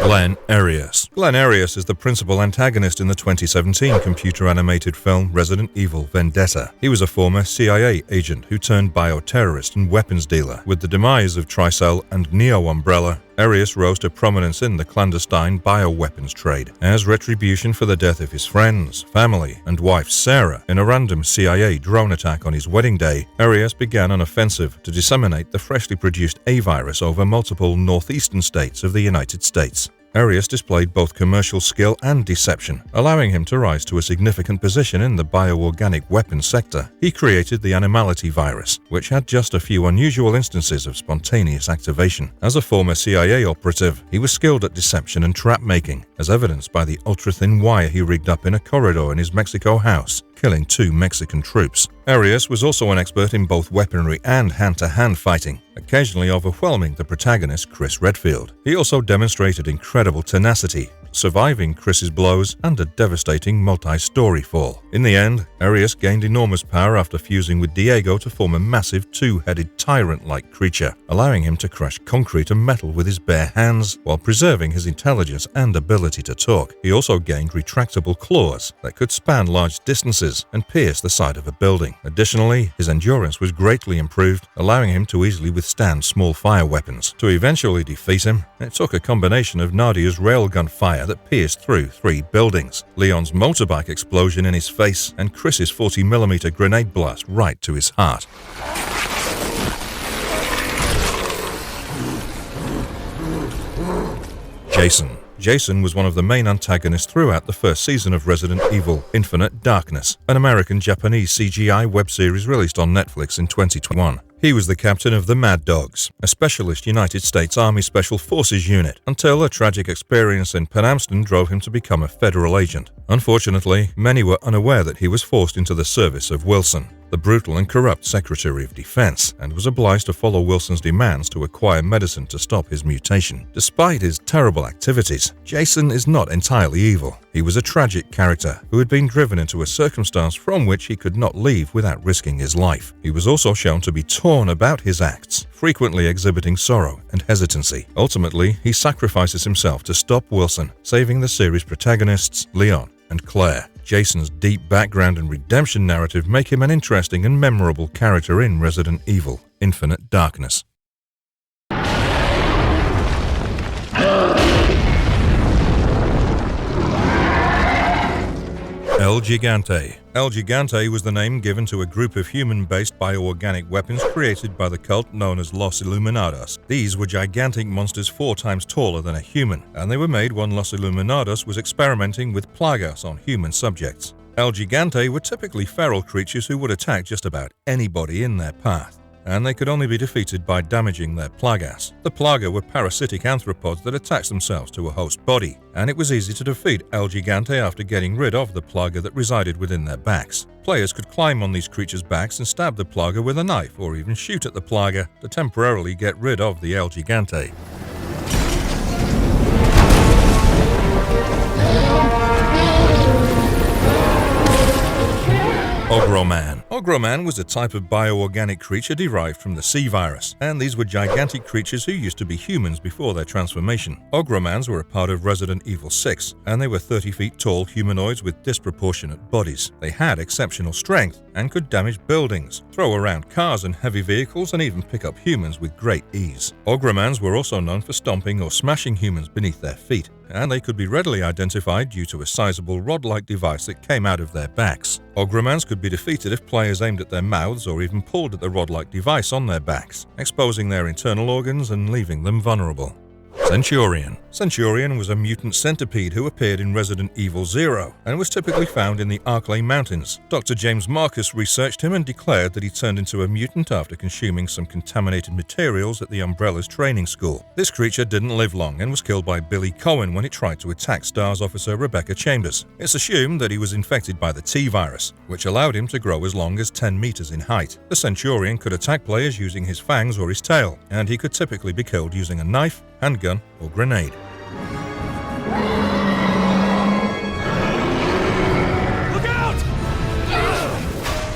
Glenn Arius. Glenn Arius is the principal antagonist in the 2017 computer-animated film Resident Evil Vendetta. He was a former CIA agent who turned bioterrorist and weapons dealer. With the demise of Tricell and Neo Umbrella, Arius rose to prominence in the clandestine bioweapons trade. As retribution for the death of his friends, family, and wife Sarah in a random CIA drone attack on his wedding day, Arius began an offensive to disseminate the freshly produced A-virus over multiple northeastern states of the United States. Arius displayed both commercial skill and deception, allowing him to rise to a significant position in the bioorganic weapons sector. He created the Animality virus, which had just a few unusual instances of spontaneous activation. As a former CIA operative, he was skilled at deception and trap-making, as evidenced by the ultra-thin wire he rigged up in a corridor in his Mexico house, killing 2 Mexican troops. Arius was also an expert in both weaponry and hand-to-hand fighting, occasionally overwhelming the protagonist Chris Redfield. He also demonstrated incredible tenacity, surviving Chris's blows and a devastating multi-story fall. In the end, Arius gained enormous power after fusing with Diego to form a massive 2-headed tyrant-like creature, allowing him to crush concrete and metal with his bare hands while preserving his intelligence and ability to talk. He also gained retractable claws that could span large distances and pierce the side of a building. Additionally, his endurance was greatly improved, allowing him to easily withstand small fire weapons. To eventually defeat him, it took a combination of Nadia's railgun fire that pierced through 3 buildings, Leon's motorbike explosion in his face, and Chris's 40mm grenade blast right to his heart. Jason was one of the main antagonists throughout the first season of Resident Evil Infinite Darkness, an American-Japanese CGI web series released on Netflix in 2021. He was the captain of the Mad Dogs, a specialist United States Army Special Forces unit, until a tragic experience in Penamston drove him to become a federal agent. Unfortunately, many were unaware that he was forced into the service of Wilson, the brutal and corrupt Secretary of Defense, and was obliged to follow Wilson's demands to acquire medicine to stop his mutation. Despite his terrible activities, Jason is not entirely evil. He was a tragic character who had been driven into a circumstance from which he could not leave without risking his life. He was also shown to be torn about his acts, frequently exhibiting sorrow and hesitancy. Ultimately, he sacrifices himself to stop Wilson, saving the series protagonists Leon and Claire. Jason's deep background and redemption narrative make him an interesting and memorable character in Resident Evil Infinite Darkness. El Gigante. El Gigante was the name given to a group of human-based bioorganic weapons created by the cult known as Los Illuminados. These were gigantic monsters 4 times taller than a human, and they were made when Los Illuminados was experimenting with Plagas on human subjects. El Gigante were typically feral creatures who would attack just about anybody in their path, and they could only be defeated by damaging their Plagas. The Plaga were parasitic arthropods that attached themselves to a host body, and it was easy to defeat El Gigante after getting rid of the Plaga that resided within their backs. Players could climb on these creatures' backs and stab the Plaga with a knife, or even shoot at the Plaga to temporarily get rid of the El Gigante. Ogroman. Ogroman was a type of bioorganic creature derived from the C virus, and these were gigantic creatures who used to be humans before their transformation. Ogromans were a part of Resident Evil 6, and they were 30 feet tall humanoids with disproportionate bodies. They had exceptional strength and could damage buildings, throw around cars and heavy vehicles, and even pick up humans with great ease. Ogromans were also known for stomping or smashing humans beneath their feet, and they could be readily identified due to a sizable rod-like device that came out of their backs. Ogromans could be defeated if players aimed at their mouths or even pulled at the rod-like device on their backs, exposing their internal organs and leaving them vulnerable. Centurion. Centurion was a mutant centipede who appeared in Resident Evil 0 and was typically found in the Archalac Mountains. Dr. James Marcus researched him and declared that he turned into a mutant after consuming some contaminated materials at the Umbrella's training school. This creature didn't live long and was killed by Billy Cohen when it tried to attack STARS officer Rebecca Chambers. It's assumed that he was infected by the T virus, which allowed him to grow as long as 10 meters in height. The Centurion could attack players using his fangs or his tail, and he could typically be killed using a knife, handgun, or grenade. Look out!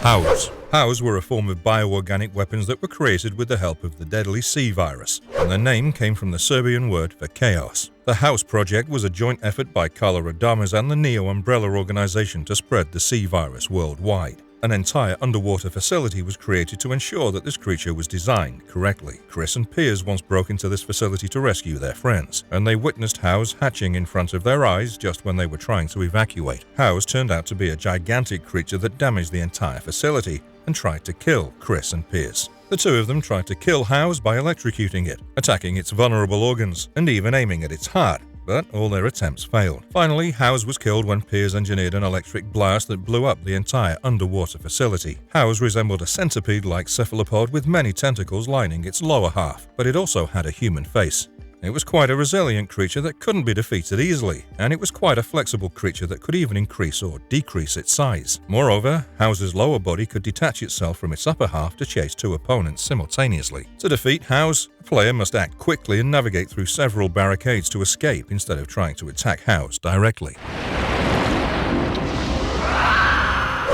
Hows. Hows were a form of bioorganic weapons that were created with the help of the deadly C virus, and their name came from the Serbian word for chaos. The House project was a joint effort by Carlo Radames and the Neo Umbrella organization to spread the C virus worldwide. An entire underwater facility was created to ensure that this creature was designed correctly. Chris and Piers once broke into this facility to rescue their friends, and they witnessed Hows hatching in front of their eyes just when they were trying to evacuate. Hows turned out to be a gigantic creature that damaged the entire facility and tried to kill Chris and Piers. The two of them tried to kill Hows by electrocuting it, attacking its vulnerable organs, and even aiming at its heart. But all their attempts failed. Finally, Hows was killed when Piers engineered an electric blast that blew up the entire underwater facility. Hows resembled a centipede-like cephalopod with many tentacles lining its lower half, but it also had a human face. It was quite a resilient creature that couldn't be defeated easily, and it was quite a flexible creature that could even increase or decrease its size. Moreover, Hows's lower body could detach itself from its upper half to chase two opponents simultaneously. To defeat Hows, the player must act quickly and navigate through several barricades to escape instead of trying to attack Hows directly.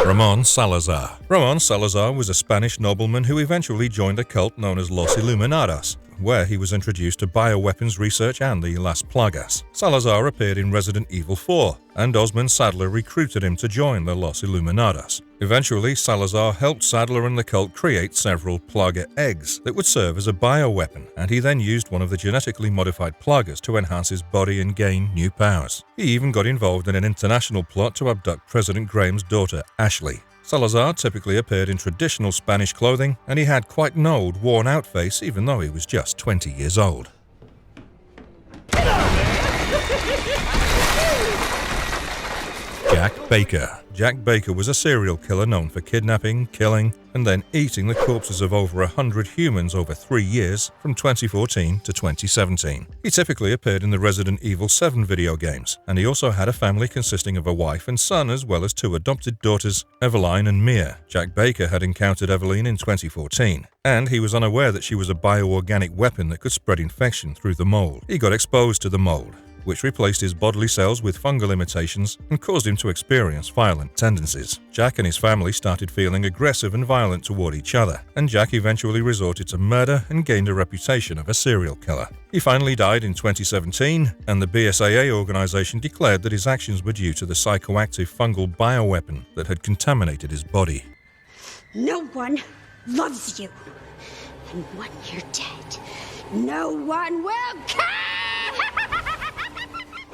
Ramon Salazar. Ramon Salazar was a Spanish nobleman who eventually joined a cult known as Los Illuminados, where he was introduced to bioweapons research and the Las Plagas. Salazar appeared in Resident Evil 4, and Osmond Sadler recruited him to join the Los Illuminados. Eventually, Salazar helped Sadler and the cult create several Plaga eggs that would serve as a bioweapon, and he then used one of the genetically modified Plagas to enhance his body and gain new powers. He even got involved in an international plot to abduct President Graham's daughter, Ashley. Salazar typically appeared in traditional Spanish clothing, and he had quite an old, worn-out face even though he was just 20 years old. Jack Baker. Jack Baker was a serial killer known for kidnapping, killing, and then eating the corpses of over 100 humans over 3 years from 2014 to 2017. He typically appeared in the Resident Evil 7 video games, and he also had a family consisting of a wife and son as well as 2 adopted daughters, Evelyn and Mia. Jack Baker had encountered Evelyn in 2014, and he was unaware that she was a bioorganic weapon that could spread infection through the mold. He got exposed to the mold, which replaced his bodily cells with fungal imitations and caused him to experience violent tendencies. Jack and his family started feeling aggressive and violent toward each other, and Jack eventually resorted to murder and gained a reputation of a serial killer. He finally died in 2017, and the BSAA organization declared that his actions were due to the psychoactive fungal bioweapon that had contaminated his body. No one loves you, and when you're dead, no one will care!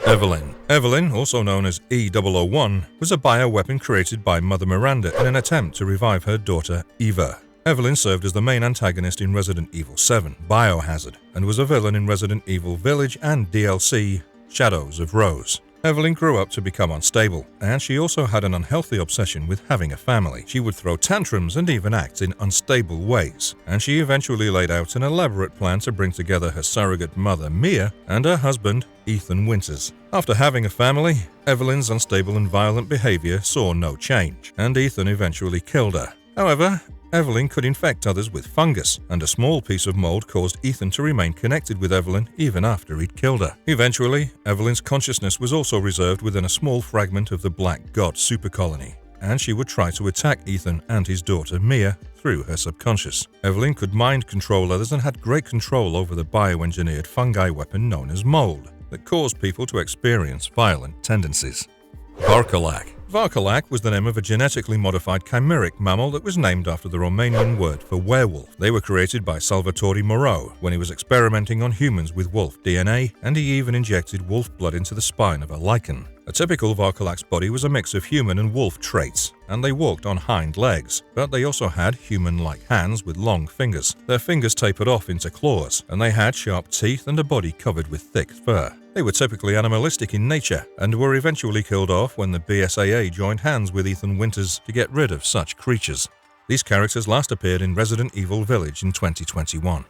Evelyn. Evelyn, also known as E001, was a bioweapon created by Mother Miranda in an attempt to revive her daughter, Eva. Evelyn served as the main antagonist in Resident Evil 7, Biohazard, and was a villain in Resident Evil Village and DLC, Shadows of Rose. Evelyn grew up to become unstable, and she also had an unhealthy obsession with having a family. She would throw tantrums and even act in unstable ways, and she eventually laid out an elaborate plan to bring together her surrogate mother, Mia, and her husband, Ethan Winters. After having a family, Evelyn's unstable and violent behavior saw no change, and Ethan eventually killed her. However, Evelyn could infect others with fungus, and a small piece of mold caused Ethan to remain connected with Evelyn even after he'd killed her. Eventually, Evelyn's consciousness was also reserved within a small fragment of the Black God supercolony, and she would try to attack Ethan and his daughter Mia through her subconscious. Evelyn could mind control others and had great control over the bioengineered fungi weapon known as mold that caused people to experience violent tendencies. Varkalak. Varkalak was the name of a genetically modified chimeric mammal that was named after the Romanian word for werewolf. They were created by Salvatore Moreau when he was experimenting on humans with wolf DNA, and he even injected wolf blood into the spine of a lichen. A typical Varkalak's body was a mix of human and wolf traits, and they walked on hind legs, but they also had human-like hands with long fingers. Their fingers tapered off into claws, and they had sharp teeth and a body covered with thick fur. They were typically animalistic in nature, and were eventually killed off when the BSAA joined hands with Ethan Winters to get rid of such creatures. These characters last appeared in Resident Evil Village in 2021.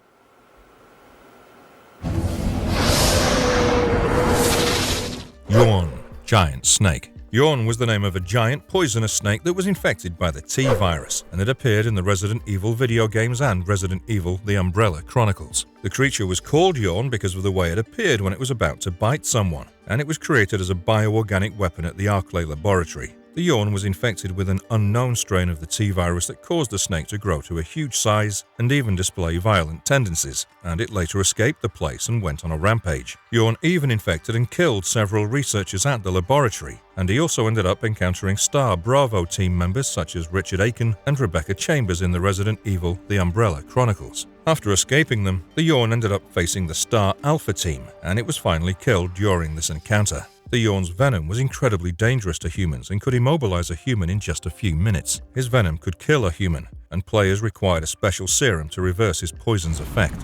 Yawn. Giant snake. Yawn was the name of a giant poisonous snake that was infected by the T-virus, and it appeared in the Resident Evil video games and Resident Evil The Umbrella Chronicles. The creature was called Yawn because of the way it appeared when it was about to bite someone, and it was created as a bioorganic weapon at the Archalac laboratory. The Yawn was infected with an unknown strain of the T-virus that caused the snake to grow to a huge size and even display violent tendencies, and it later escaped the place and went on a rampage. Yawn even infected and killed several researchers at the laboratory, and he also ended up encountering Star Bravo team members such as Richard Aiken and Rebecca Chambers in the Resident Evil The Umbrella Chronicles. After escaping them, the Yawn ended up facing the Star Alpha team, and it was finally killed during this encounter. The Yawn's venom was incredibly dangerous to humans and could immobilize a human in just a few minutes. His venom could kill a human, and players required a special serum to reverse his poison's effect.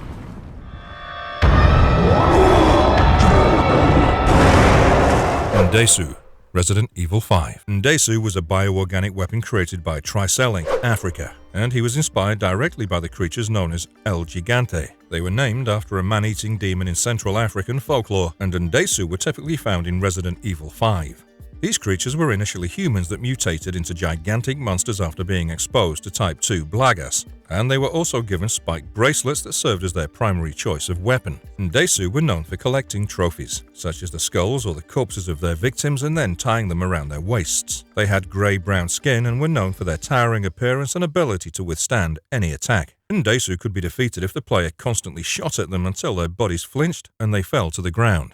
Desu. Resident Evil 5. Desu was a bioorganic weapon created by Tricell Inc., Africa, and he was inspired directly by the creatures known as El Gigante. They were named after a man-eating demon in Central African folklore, and Desu were typically found in Resident Evil 5. These creatures were initially humans that mutated into gigantic monsters after being exposed to Type 2 Plagas, and they were also given spiked bracelets that served as their primary choice of weapon. Desu were known for collecting trophies, such as the skulls or the corpses of their victims, and then tying them around their waists. They had grey-brown skin and were known for their towering appearance and ability to withstand any attack. Desu could be defeated if the player constantly shot at them until their bodies flinched and they fell to the ground.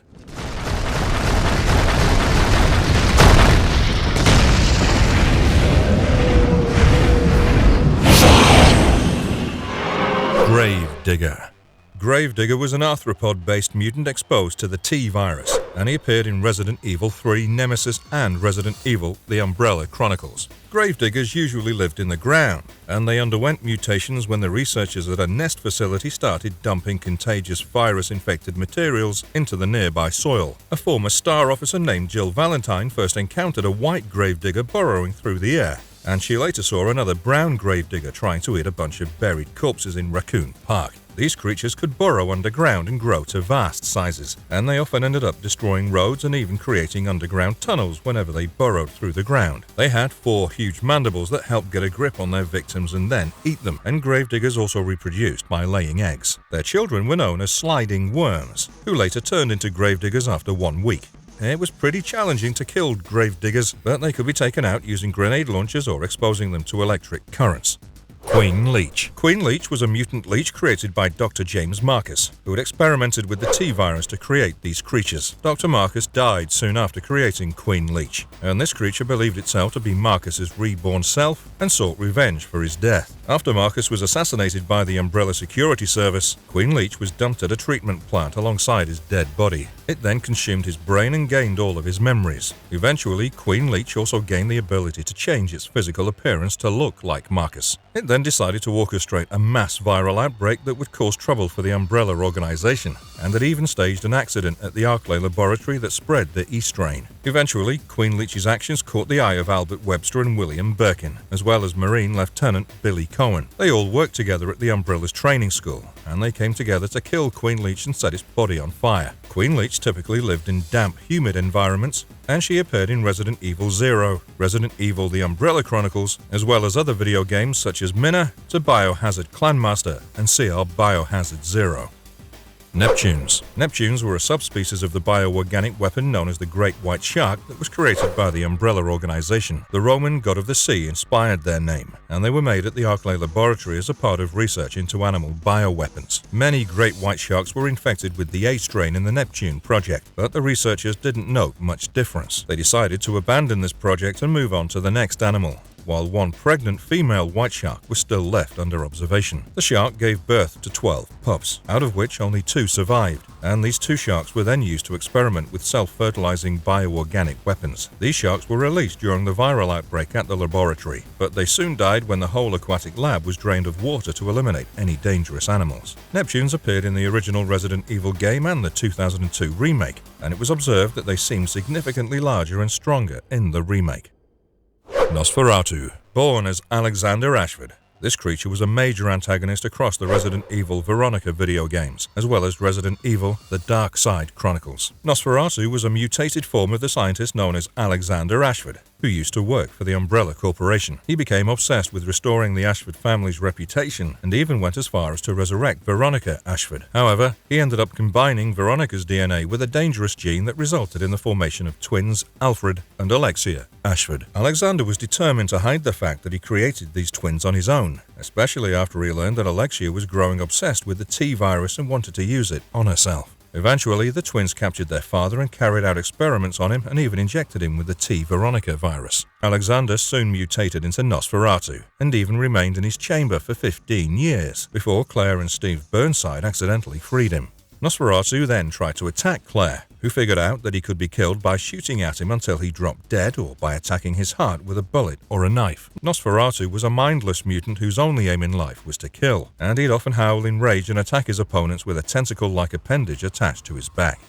Gravedigger. Gravedigger was an arthropod-based mutant exposed to the T-virus, and he appeared in Resident Evil 3, Nemesis, and Resident Evil The Umbrella Chronicles. Gravediggers usually lived in the ground, and they underwent mutations when the researchers at a nest facility started dumping contagious virus-infected materials into the nearby soil. A former Star officer named Jill Valentine first encountered a white gravedigger burrowing through the air, and she later saw another brown gravedigger trying to eat a bunch of buried corpses in Raccoon Park. These creatures could burrow underground and grow to vast sizes, and they often ended up destroying roads and even creating underground tunnels whenever they burrowed through the ground. They had 4 huge mandibles that helped get a grip on their victims and then eat them, and gravediggers also reproduced by laying eggs. Their children were known as sliding worms, who later turned into gravediggers after 1 week. It was pretty challenging to kill gravediggers, but they could be taken out using grenade launchers or exposing them to electric currents. Queen Leech. Queen Leech was a mutant leech created by Dr. James Marcus, who had experimented with the T-virus to create these creatures. Dr. Marcus died soon after creating Queen Leech, and this creature believed itself to be Marcus's reborn self and sought revenge for his death. After Marcus was assassinated by the Umbrella Security Service, Queen Leech was dumped at a treatment plant alongside his dead body. It then consumed his brain and gained all of his memories. Eventually, Queen Leech also gained the ability to change its physical appearance to look like Marcus. It then decided to orchestrate a mass viral outbreak that would cause trouble for the Umbrella organization, and it even staged an accident at the Archalac laboratory that spread the E strain. Eventually, Queen Leech's actions caught the eye of Albert Webster and William Birkin, as well as Marine Lieutenant Billy Cohen. They all worked together at the Umbrella's training school, and they came together to kill Queen Leech and set its body on fire. Queen Leech typically lived in damp, humid environments, and she appeared in Resident Evil 0, Resident Evil The Umbrella Chronicles, as well as other video games such as Minna, to Biohazard Clanmaster, and CR Biohazard 0. Neptunes. Neptunes were a subspecies of the bioorganic weapon known as the Great White Shark that was created by the Umbrella organization. The Roman god of the sea inspired their name, and they were made at the Archalac laboratory as a part of research into animal bioweapons. Many Great White Sharks were infected with the A strain in the Neptune project, but the researchers didn't note much difference. They decided to abandon this project and move on to the next animal, while one pregnant female white shark was still left under observation. The shark gave birth to 12 pups, out of which only 2 survived, and these 2 sharks were then used to experiment with self-fertilizing bioorganic weapons. These sharks were released during the viral outbreak at the laboratory, but they soon died when the whole aquatic lab was drained of water to eliminate any dangerous animals. Neptunes appeared in the original Resident Evil game and the 2002 remake, and it was observed that they seemed significantly larger and stronger in the remake. Nosferatu. Born as Alexander Ashford, this creature was a major antagonist across the Resident Evil Veronica video games, as well as Resident Evil The Dark Side Chronicles. Nosferatu was a mutated form of the scientist known as Alexander Ashford, who used to work for the Umbrella Corporation. He became obsessed with restoring the Ashford family's reputation and even went as far as to resurrect Veronica Ashford. However, he ended up combining Veronica's DNA with a dangerous gene that resulted in the formation of twins Alfred and Alexia Ashford. Alexander was determined to hide the fact that he created these twins on his own, especially after he learned that Alexia was growing obsessed with the T virus and wanted to use it on herself. Eventually, the twins captured their father and carried out experiments on him and even injected him with the T Veronica virus. Alexander soon mutated into Nosferatu and even remained in his chamber for 15 years before Claire and Steve Burnside accidentally freed him. Nosferatu then tried to attack Claire, who figured out that he could be killed by shooting at him until he dropped dead or by attacking his heart with a bullet or a knife. Nosferatu was a mindless mutant whose only aim in life was to kill, and he'd often howl in rage and attack his opponents with a tentacle-like appendage attached to his back.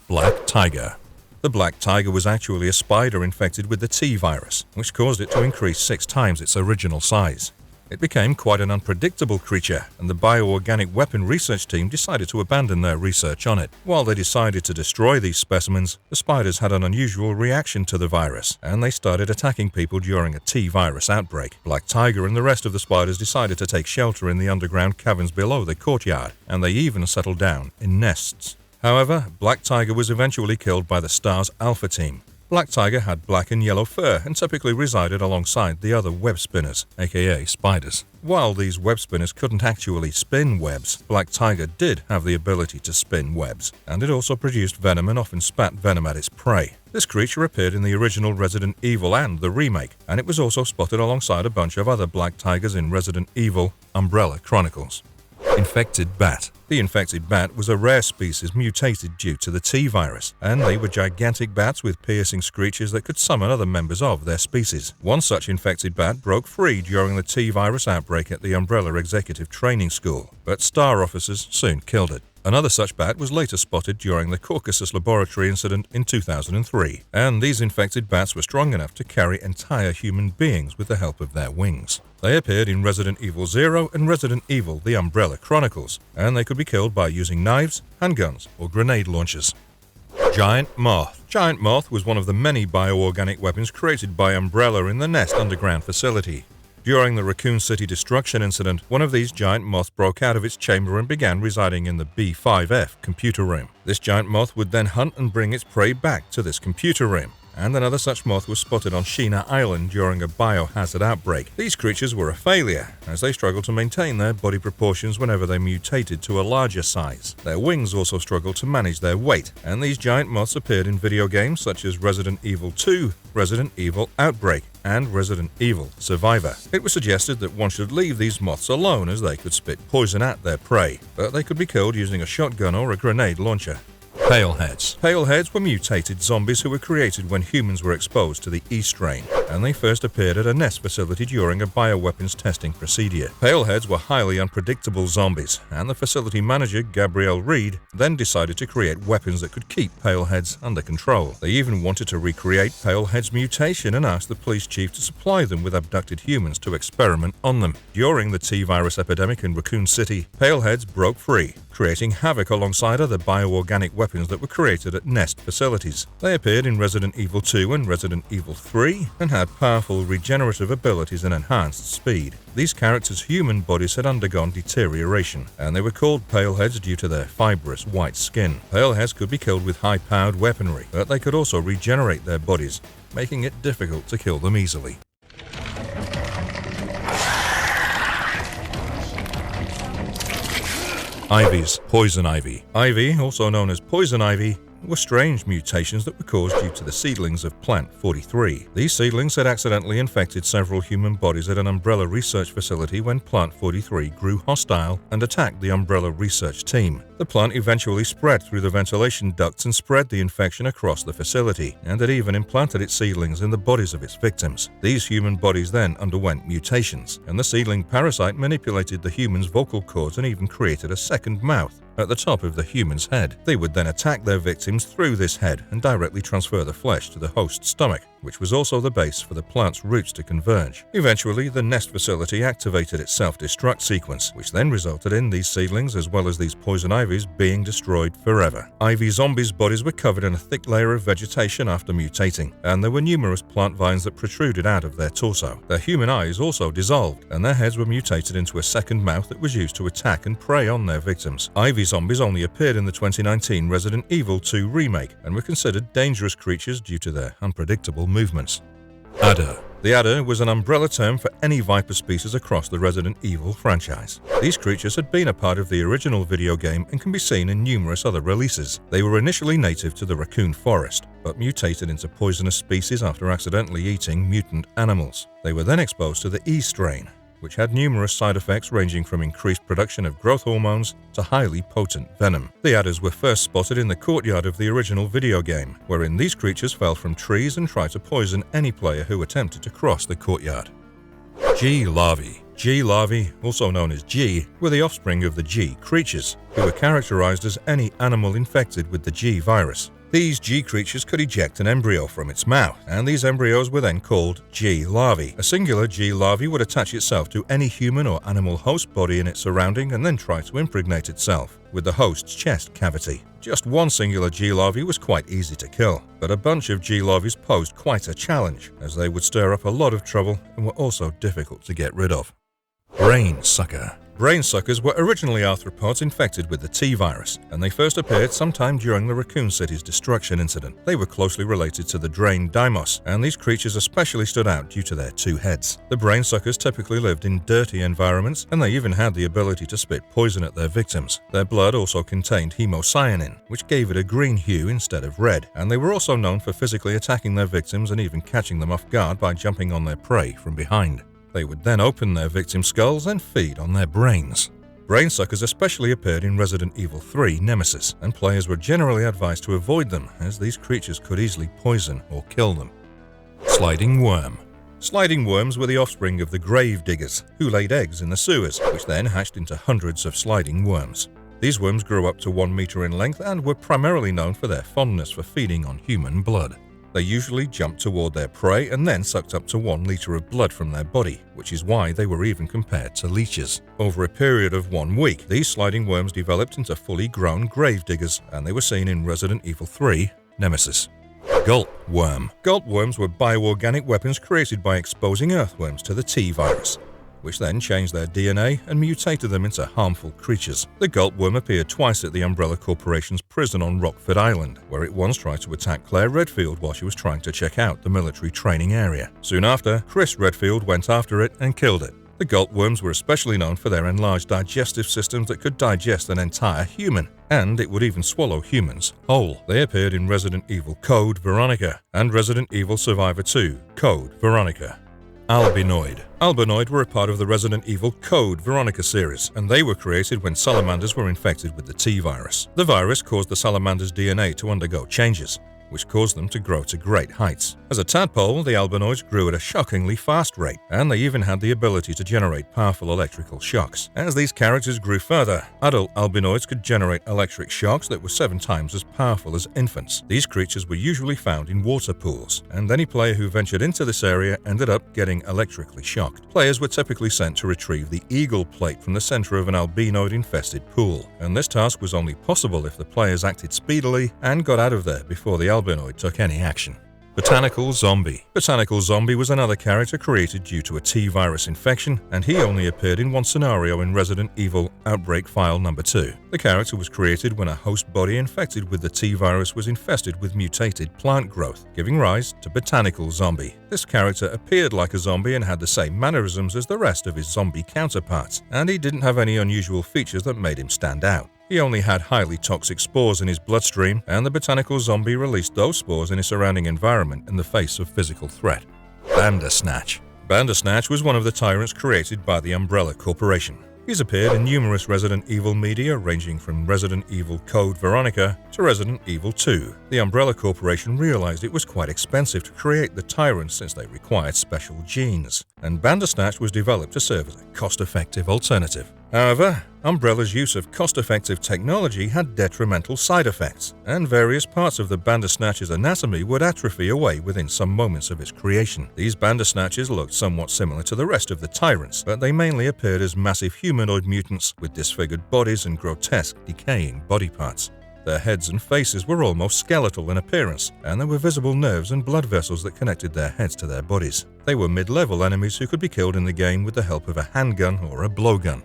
Black Tiger. The Black Tiger was actually a spider infected with the T virus, which caused it to increase 6 times its original size. It became quite an unpredictable creature, and the bioorganic weapon research team decided to abandon their research on it. While they decided to destroy these specimens, the spiders had an unusual reaction to the virus, and they started attacking people during a T-virus outbreak. Black Tiger and the rest of the spiders decided to take shelter in the underground caverns below the courtyard, and they even settled down in nests. However, Black Tiger was eventually killed by the STARS Alpha team. Black Tiger had black and yellow fur and typically resided alongside the other web spinners, aka spiders. While these web spinners couldn't actually spin webs, Black Tiger did have the ability to spin webs, and it also produced venom and often spat venom at its prey. This creature appeared in the original Resident Evil and the remake, and it was also spotted alongside a bunch of other Black Tigers in Resident Evil Umbrella Chronicles. Infected Bat. The infected bat was a rare species mutated due to the T virus, and they were gigantic bats with piercing screeches that could summon other members of their species. One such infected bat broke free during the T virus outbreak at the Umbrella Executive Training School, but STAR officers soon killed it. Another such bat was later spotted during the Caucasus laboratory incident in 2003, and these infected bats were strong enough to carry entire human beings with the help of their wings. They appeared in Resident Evil 0 and Resident Evil The Umbrella Chronicles, and they could be killed by using knives, handguns, or grenade launchers. Giant Moth. Giant Moth was one of the many bioorganic weapons created by Umbrella in the Nest underground facility. During the Raccoon City destruction incident, one of these giant moths broke out of its chamber and began residing in the B5F computer room. This giant moth would then hunt and bring its prey back to this computer room, and another such moth was spotted on Sheena Island during a biohazard outbreak. These creatures were a failure, as they struggled to maintain their body proportions whenever they mutated to a larger size. Their wings also struggled to manage their weight, and these giant moths appeared in video games such as Resident Evil 2, Resident Evil Outbreak, and Resident Evil Survivor. It was suggested that one should leave these moths alone as they could spit poison at their prey, but they could be killed using a shotgun or a grenade launcher. Paleheads. Paleheads were mutated zombies who were created when humans were exposed to the E strain, and they first appeared at a Nest facility during a bioweapons testing procedure. Paleheads were highly unpredictable zombies, and the facility manager, Gabrielle Reed, then decided to create weapons that could keep Paleheads under control. They even wanted to recreate Paleheads' mutation and asked the police chief to supply them with abducted humans to experiment on them. During the T-virus epidemic in Raccoon City, Paleheads broke free, creating havoc alongside other bioorganic weapons that were created at Nest facilities. They appeared in Resident Evil 2 and Resident Evil 3 and had powerful regenerative abilities and enhanced speed. These characters' human bodies had undergone deterioration, and they were called Paleheads due to their fibrous white skin. Paleheads could be killed with high-powered weaponry, but they could also regenerate their bodies, making it difficult to kill them easily. Ivies. Poison Ivy. Ivy, also known as Poison Ivy, were strange mutations that were caused due to the seedlings of Plant 43. These seedlings had accidentally infected several human bodies at an Umbrella research facility when Plant 43 grew hostile and attacked the Umbrella research team. The plant eventually spread through the ventilation ducts and spread the infection across the facility, and it even implanted its seedlings in the bodies of its victims. These human bodies then underwent mutations, and the seedling parasite manipulated the human's vocal cords and even created a second mouth at the top of the human's head. They would then attack their victims through this head and directly transfer the flesh to the host's stomach, which was also the base for the plant's roots to converge. Eventually, the Nest facility activated its self-destruct sequence, which then resulted in these seedlings as well as these poison ivies being destroyed forever. Ivy zombies' bodies were covered in a thick layer of vegetation after mutating, and there were numerous plant vines that protruded out of their torso. Their human eyes also dissolved, and their heads were mutated into a second mouth that was used to attack and prey on their victims. Ivy zombies only appeared in the 2019 Resident Evil 2 remake and were considered dangerous creatures due to their unpredictable movements. Adder. The adder was an umbrella term for any viper species across the Resident Evil franchise. These creatures had been a part of the original video game and can be seen in numerous other releases. They were initially native to the raccoon forest, but mutated into poisonous species after accidentally eating mutant animals. They were then exposed to the E strain, which had numerous side effects ranging from increased production of growth hormones to highly potent venom. The adders were first spotted in the courtyard of the original video game, wherein these creatures fell from trees and tried to poison any player who attempted to cross the courtyard. G larvae. G larvae, also known as G, were the offspring of the G creatures, who were characterized as any animal infected with the G virus. These G creatures could eject an embryo from its mouth, and these embryos were then called G larvae. A singular G larvae would attach itself to any human or animal host body in its surrounding and then try to impregnate itself with the host's chest cavity. Just one singular G larvae was quite easy to kill, but a bunch of G larvae posed quite a challenge, as they would stir up a lot of trouble and were also difficult to get rid of. Brain Sucker. Brain suckers were originally arthropods infected with the T-virus, and they first appeared sometime during the Raccoon City's destruction incident. They were closely related to the Drain Deimos, and these creatures especially stood out due to their two heads. The brain suckers typically lived in dirty environments, and they even had the ability to spit poison at their victims. Their blood also contained hemocyanin, which gave it a green hue instead of red, and they were also known for physically attacking their victims and even catching them off guard by jumping on their prey from behind. They would then open their victims' skulls and feed on their brains. Brain suckers especially appeared in Resident Evil 3 Nemesis, and players were generally advised to avoid them, as these creatures could easily poison or kill them. Sliding Worm. Sliding worms were the offspring of the grave diggers, who laid eggs in the sewers, which then hatched into hundreds of sliding worms. These worms grew up to 1 meter in length and were primarily known for their fondness for feeding on human blood. They usually jumped toward their prey and then sucked up to 1 liter of blood from their body, which is why they were even compared to leeches. Over a period of 1 week, these sliding worms developed into fully grown grave diggers, and they were seen in Resident Evil 3 Nemesis. Gulp Worm. Gulp worms were bioorganic weapons created by exposing earthworms to the T-virus, which then changed their DNA and mutated them into harmful creatures. The Gulp worm appeared twice at the Umbrella Corporation's prison on Rockford Island, where it once tried to attack Claire Redfield while she was trying to check out the military training area. Soon after, Chris Redfield went after it and killed it. The Gulp worms were especially known for their enlarged digestive systems that could digest an entire human, and it would even swallow humans whole. They appeared in Resident Evil Code Veronica and Resident Evil Survivor 2 Code Veronica. Albinoid. Albinoid were a part of the Resident Evil Code Veronica series, and they were created when salamanders were infected with the T-virus. The virus caused the salamander's DNA to undergo changes. which caused them to grow to great heights. As a tadpole, the albinoids grew at a shockingly fast rate, and they even had the ability to generate powerful electrical shocks. As these characters grew further, adult albinoids could generate electric shocks that were 7 times as powerful as infants. These creatures were usually found in water pools, and any player who ventured into this area ended up getting electrically shocked. Players were typically sent to retrieve the eagle plate from the center of an albinoid-infested pool, and this task was only possible if the players acted speedily and got out of there before the albinoid took any action. Botanical Zombie. Botanical Zombie was another character created due to a T-virus infection, and he only appeared in one scenario in Resident Evil Outbreak File No. 2. The character was created when a host body infected with the T-virus was infested with mutated plant growth, giving rise to Botanical Zombie. This character appeared like a zombie and had the same mannerisms as the rest of his zombie counterparts, and he didn't have any unusual features that made him stand out. He only had highly toxic spores in his bloodstream, and the botanical zombie released those spores in his surrounding environment in the face of physical threat. Bandersnatch. Bandersnatch was one of the tyrants created by the Umbrella Corporation. He's appeared in numerous Resident Evil media ranging from Resident Evil Code Veronica to Resident Evil 2. The Umbrella Corporation realized it was quite expensive to create the tyrants since they required special genes, and Bandersnatch was developed to serve as a cost-effective alternative. However, Umbrella's use of cost-effective technology had detrimental side effects, and various parts of the Bandersnatch's anatomy would atrophy away within some moments of its creation. These Bandersnatches looked somewhat similar to the rest of the tyrants, but they mainly appeared as massive humanoid mutants with disfigured bodies and grotesque, decaying body parts. Their heads and faces were almost skeletal in appearance, and there were visible nerves and blood vessels that connected their heads to their bodies. They were mid-level enemies who could be killed in the game with the help of a handgun or a blowgun.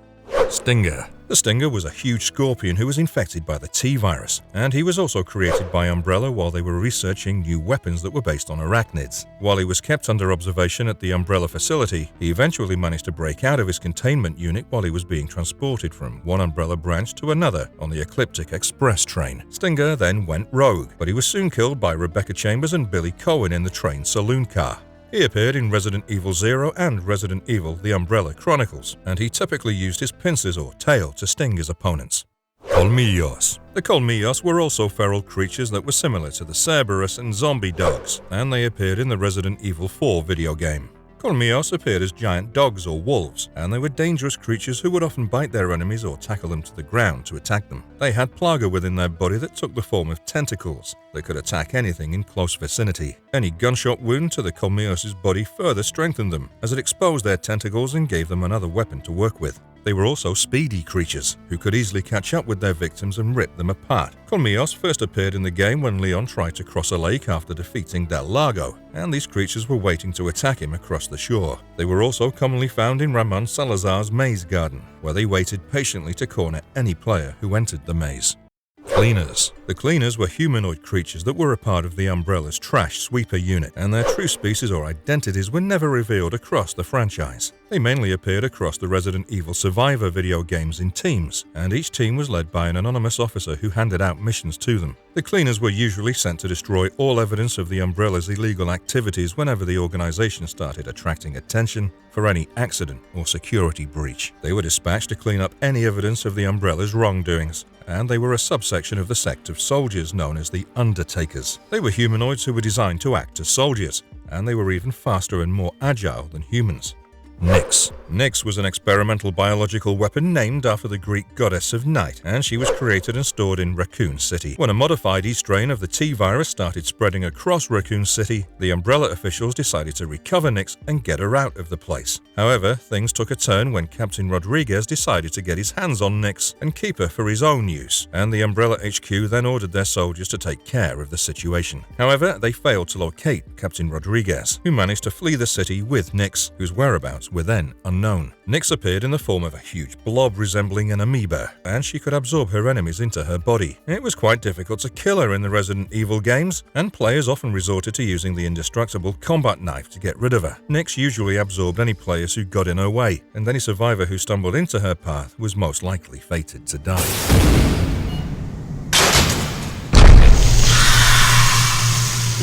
Stinger. The Stinger was a huge scorpion who was infected by the T-virus, and he was also created by Umbrella while they were researching new weapons that were based on arachnids. While he was kept under observation at the Umbrella facility, he eventually managed to break out of his containment unit while he was being transported from one Umbrella branch to another on the Ecliptic Express train. Stinger then went rogue, but he was soon killed by Rebecca Chambers and Billy Cohen in the train saloon car. He appeared in Resident Evil 0 and Resident Evil The Umbrella Chronicles, and he typically used his pincers or tail to sting his opponents. Colmillos. The Colmillos were also feral creatures that were similar to the Cerberus and zombie dogs, and they appeared in the Resident Evil 4 video game. Colmillos appeared as giant dogs or wolves, and they were dangerous creatures who would often bite their enemies or tackle them to the ground to attack them. They had plaga within their body that took the form of tentacles that could attack anything in close vicinity. Any gunshot wound to the Colmillos' body further strengthened them, as it exposed their tentacles and gave them another weapon to work with. They were also speedy creatures, who could easily catch up with their victims and rip them apart. Colmillos first appeared in the game when Leon tried to cross a lake after defeating Del Lago, and these creatures were waiting to attack him across the shore. They were also commonly found in Ramon Salazar's maze garden, where they waited patiently to corner any player who entered the maze. Cleaners. The Cleaners were humanoid creatures that were a part of the Umbrella's trash sweeper unit, and their true species or identities were never revealed across the franchise. They mainly appeared across the Resident Evil Survivor video games in teams, and each team was led by an anonymous officer who handed out missions to them. The Cleaners were usually sent to destroy all evidence of the Umbrella's illegal activities whenever the organization started attracting attention for any accident or security breach. They were dispatched to clean up any evidence of the Umbrella's wrongdoings, and they were a subsection of the sect of soldiers known as the Undertakers. They were humanoids who were designed to act as soldiers, and they were even faster and more agile than humans. Nyx. Nyx was an experimental biological weapon named after the Greek goddess of night, and she was created and stored in Raccoon City. When a modified E-strain of the T-virus started spreading across Raccoon City, the Umbrella officials decided to recover Nyx and get her out of the place. However, things took a turn when Captain Rodriguez decided to get his hands on Nyx and keep her for his own use, and the Umbrella HQ then ordered their soldiers to take care of the situation. However, they failed to locate Captain Rodriguez, who managed to flee the city with Nyx, whose whereabouts were then unknown. Nyx appeared in the form of a huge blob resembling an amoeba, and she could absorb her enemies into her body. It was quite difficult to kill her in the Resident Evil games, and players often resorted to using the indestructible combat knife to get rid of her. Nyx usually absorbed any players who got in her way, and any survivor who stumbled into her path was most likely fated to die.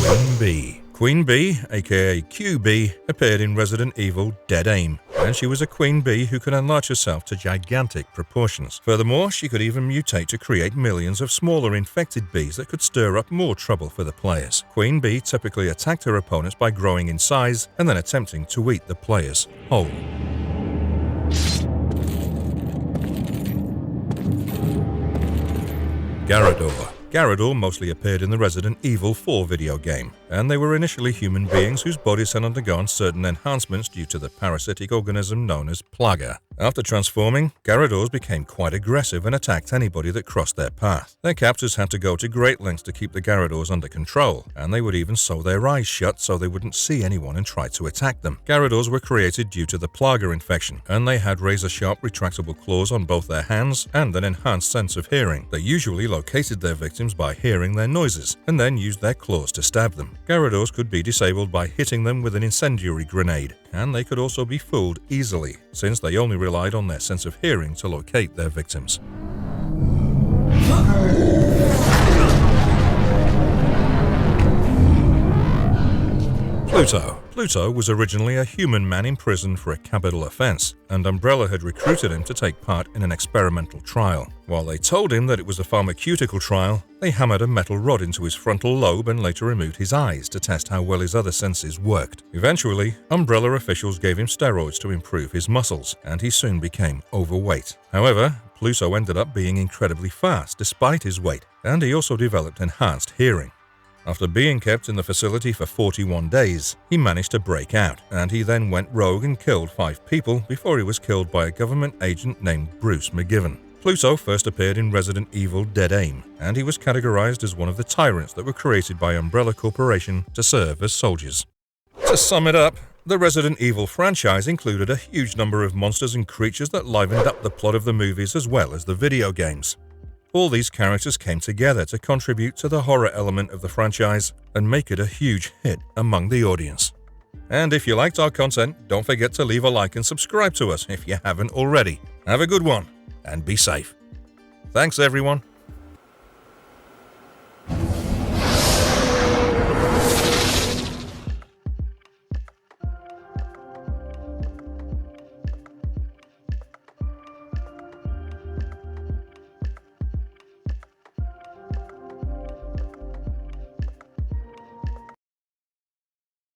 Queen Bee. Queen Bee, aka QB, appeared in Resident Evil Dead Aim. and she was a queen bee who could enlarge herself to gigantic proportions. Furthermore, she could even mutate to create millions of smaller infected bees that could stir up more trouble for the players. Queen bee typically attacked her opponents by growing in size and then attempting to eat the players whole. Garrador mostly appeared in the Resident Evil 4 video game, and they were initially human beings whose bodies had undergone certain enhancements due to the parasitic organism known as Plaga. After transforming, Garradors became quite aggressive and attacked anybody that crossed their path. Their captors had to go to great lengths to keep the Garradors under control, and they would even sew their eyes shut so they wouldn't see anyone and try to attack them. Garradors were created due to the Plaga infection, and they had razor-sharp retractable claws on both their hands and an enhanced sense of hearing. They usually located their victims by hearing their noises, and then used their claws to stab them. Garradors could be disabled by hitting them with an incendiary grenade, and they could also be fooled easily, since they only relied on their sense of hearing to locate their victims. Pluto was originally a human man imprisoned for a capital offense, and Umbrella had recruited him to take part in an experimental trial. While they told him that it was a pharmaceutical trial, they hammered a metal rod into his frontal lobe and later removed his eyes to test how well his other senses worked. Eventually, Umbrella officials gave him steroids to improve his muscles, and he soon became overweight. However, Pluto ended up being incredibly fast despite his weight, and he also developed enhanced hearing. After being kept in the facility for 41 days, he managed to break out, and he then went rogue and killed 5 people before he was killed by a government agent named Bruce McGivern. Pluto first appeared in Resident Evil Dead Aim, and he was categorized as one of the tyrants that were created by Umbrella Corporation to serve as soldiers. To sum it up, the Resident Evil franchise included a huge number of monsters and creatures that livened up the plot of the movies as well as the video games. All these characters came together to contribute to the horror element of the franchise and make it a huge hit among the audience. And if you liked our content, don't forget to leave a like and subscribe to us if you haven't already. Have a good one, and be safe. Thanks everyone.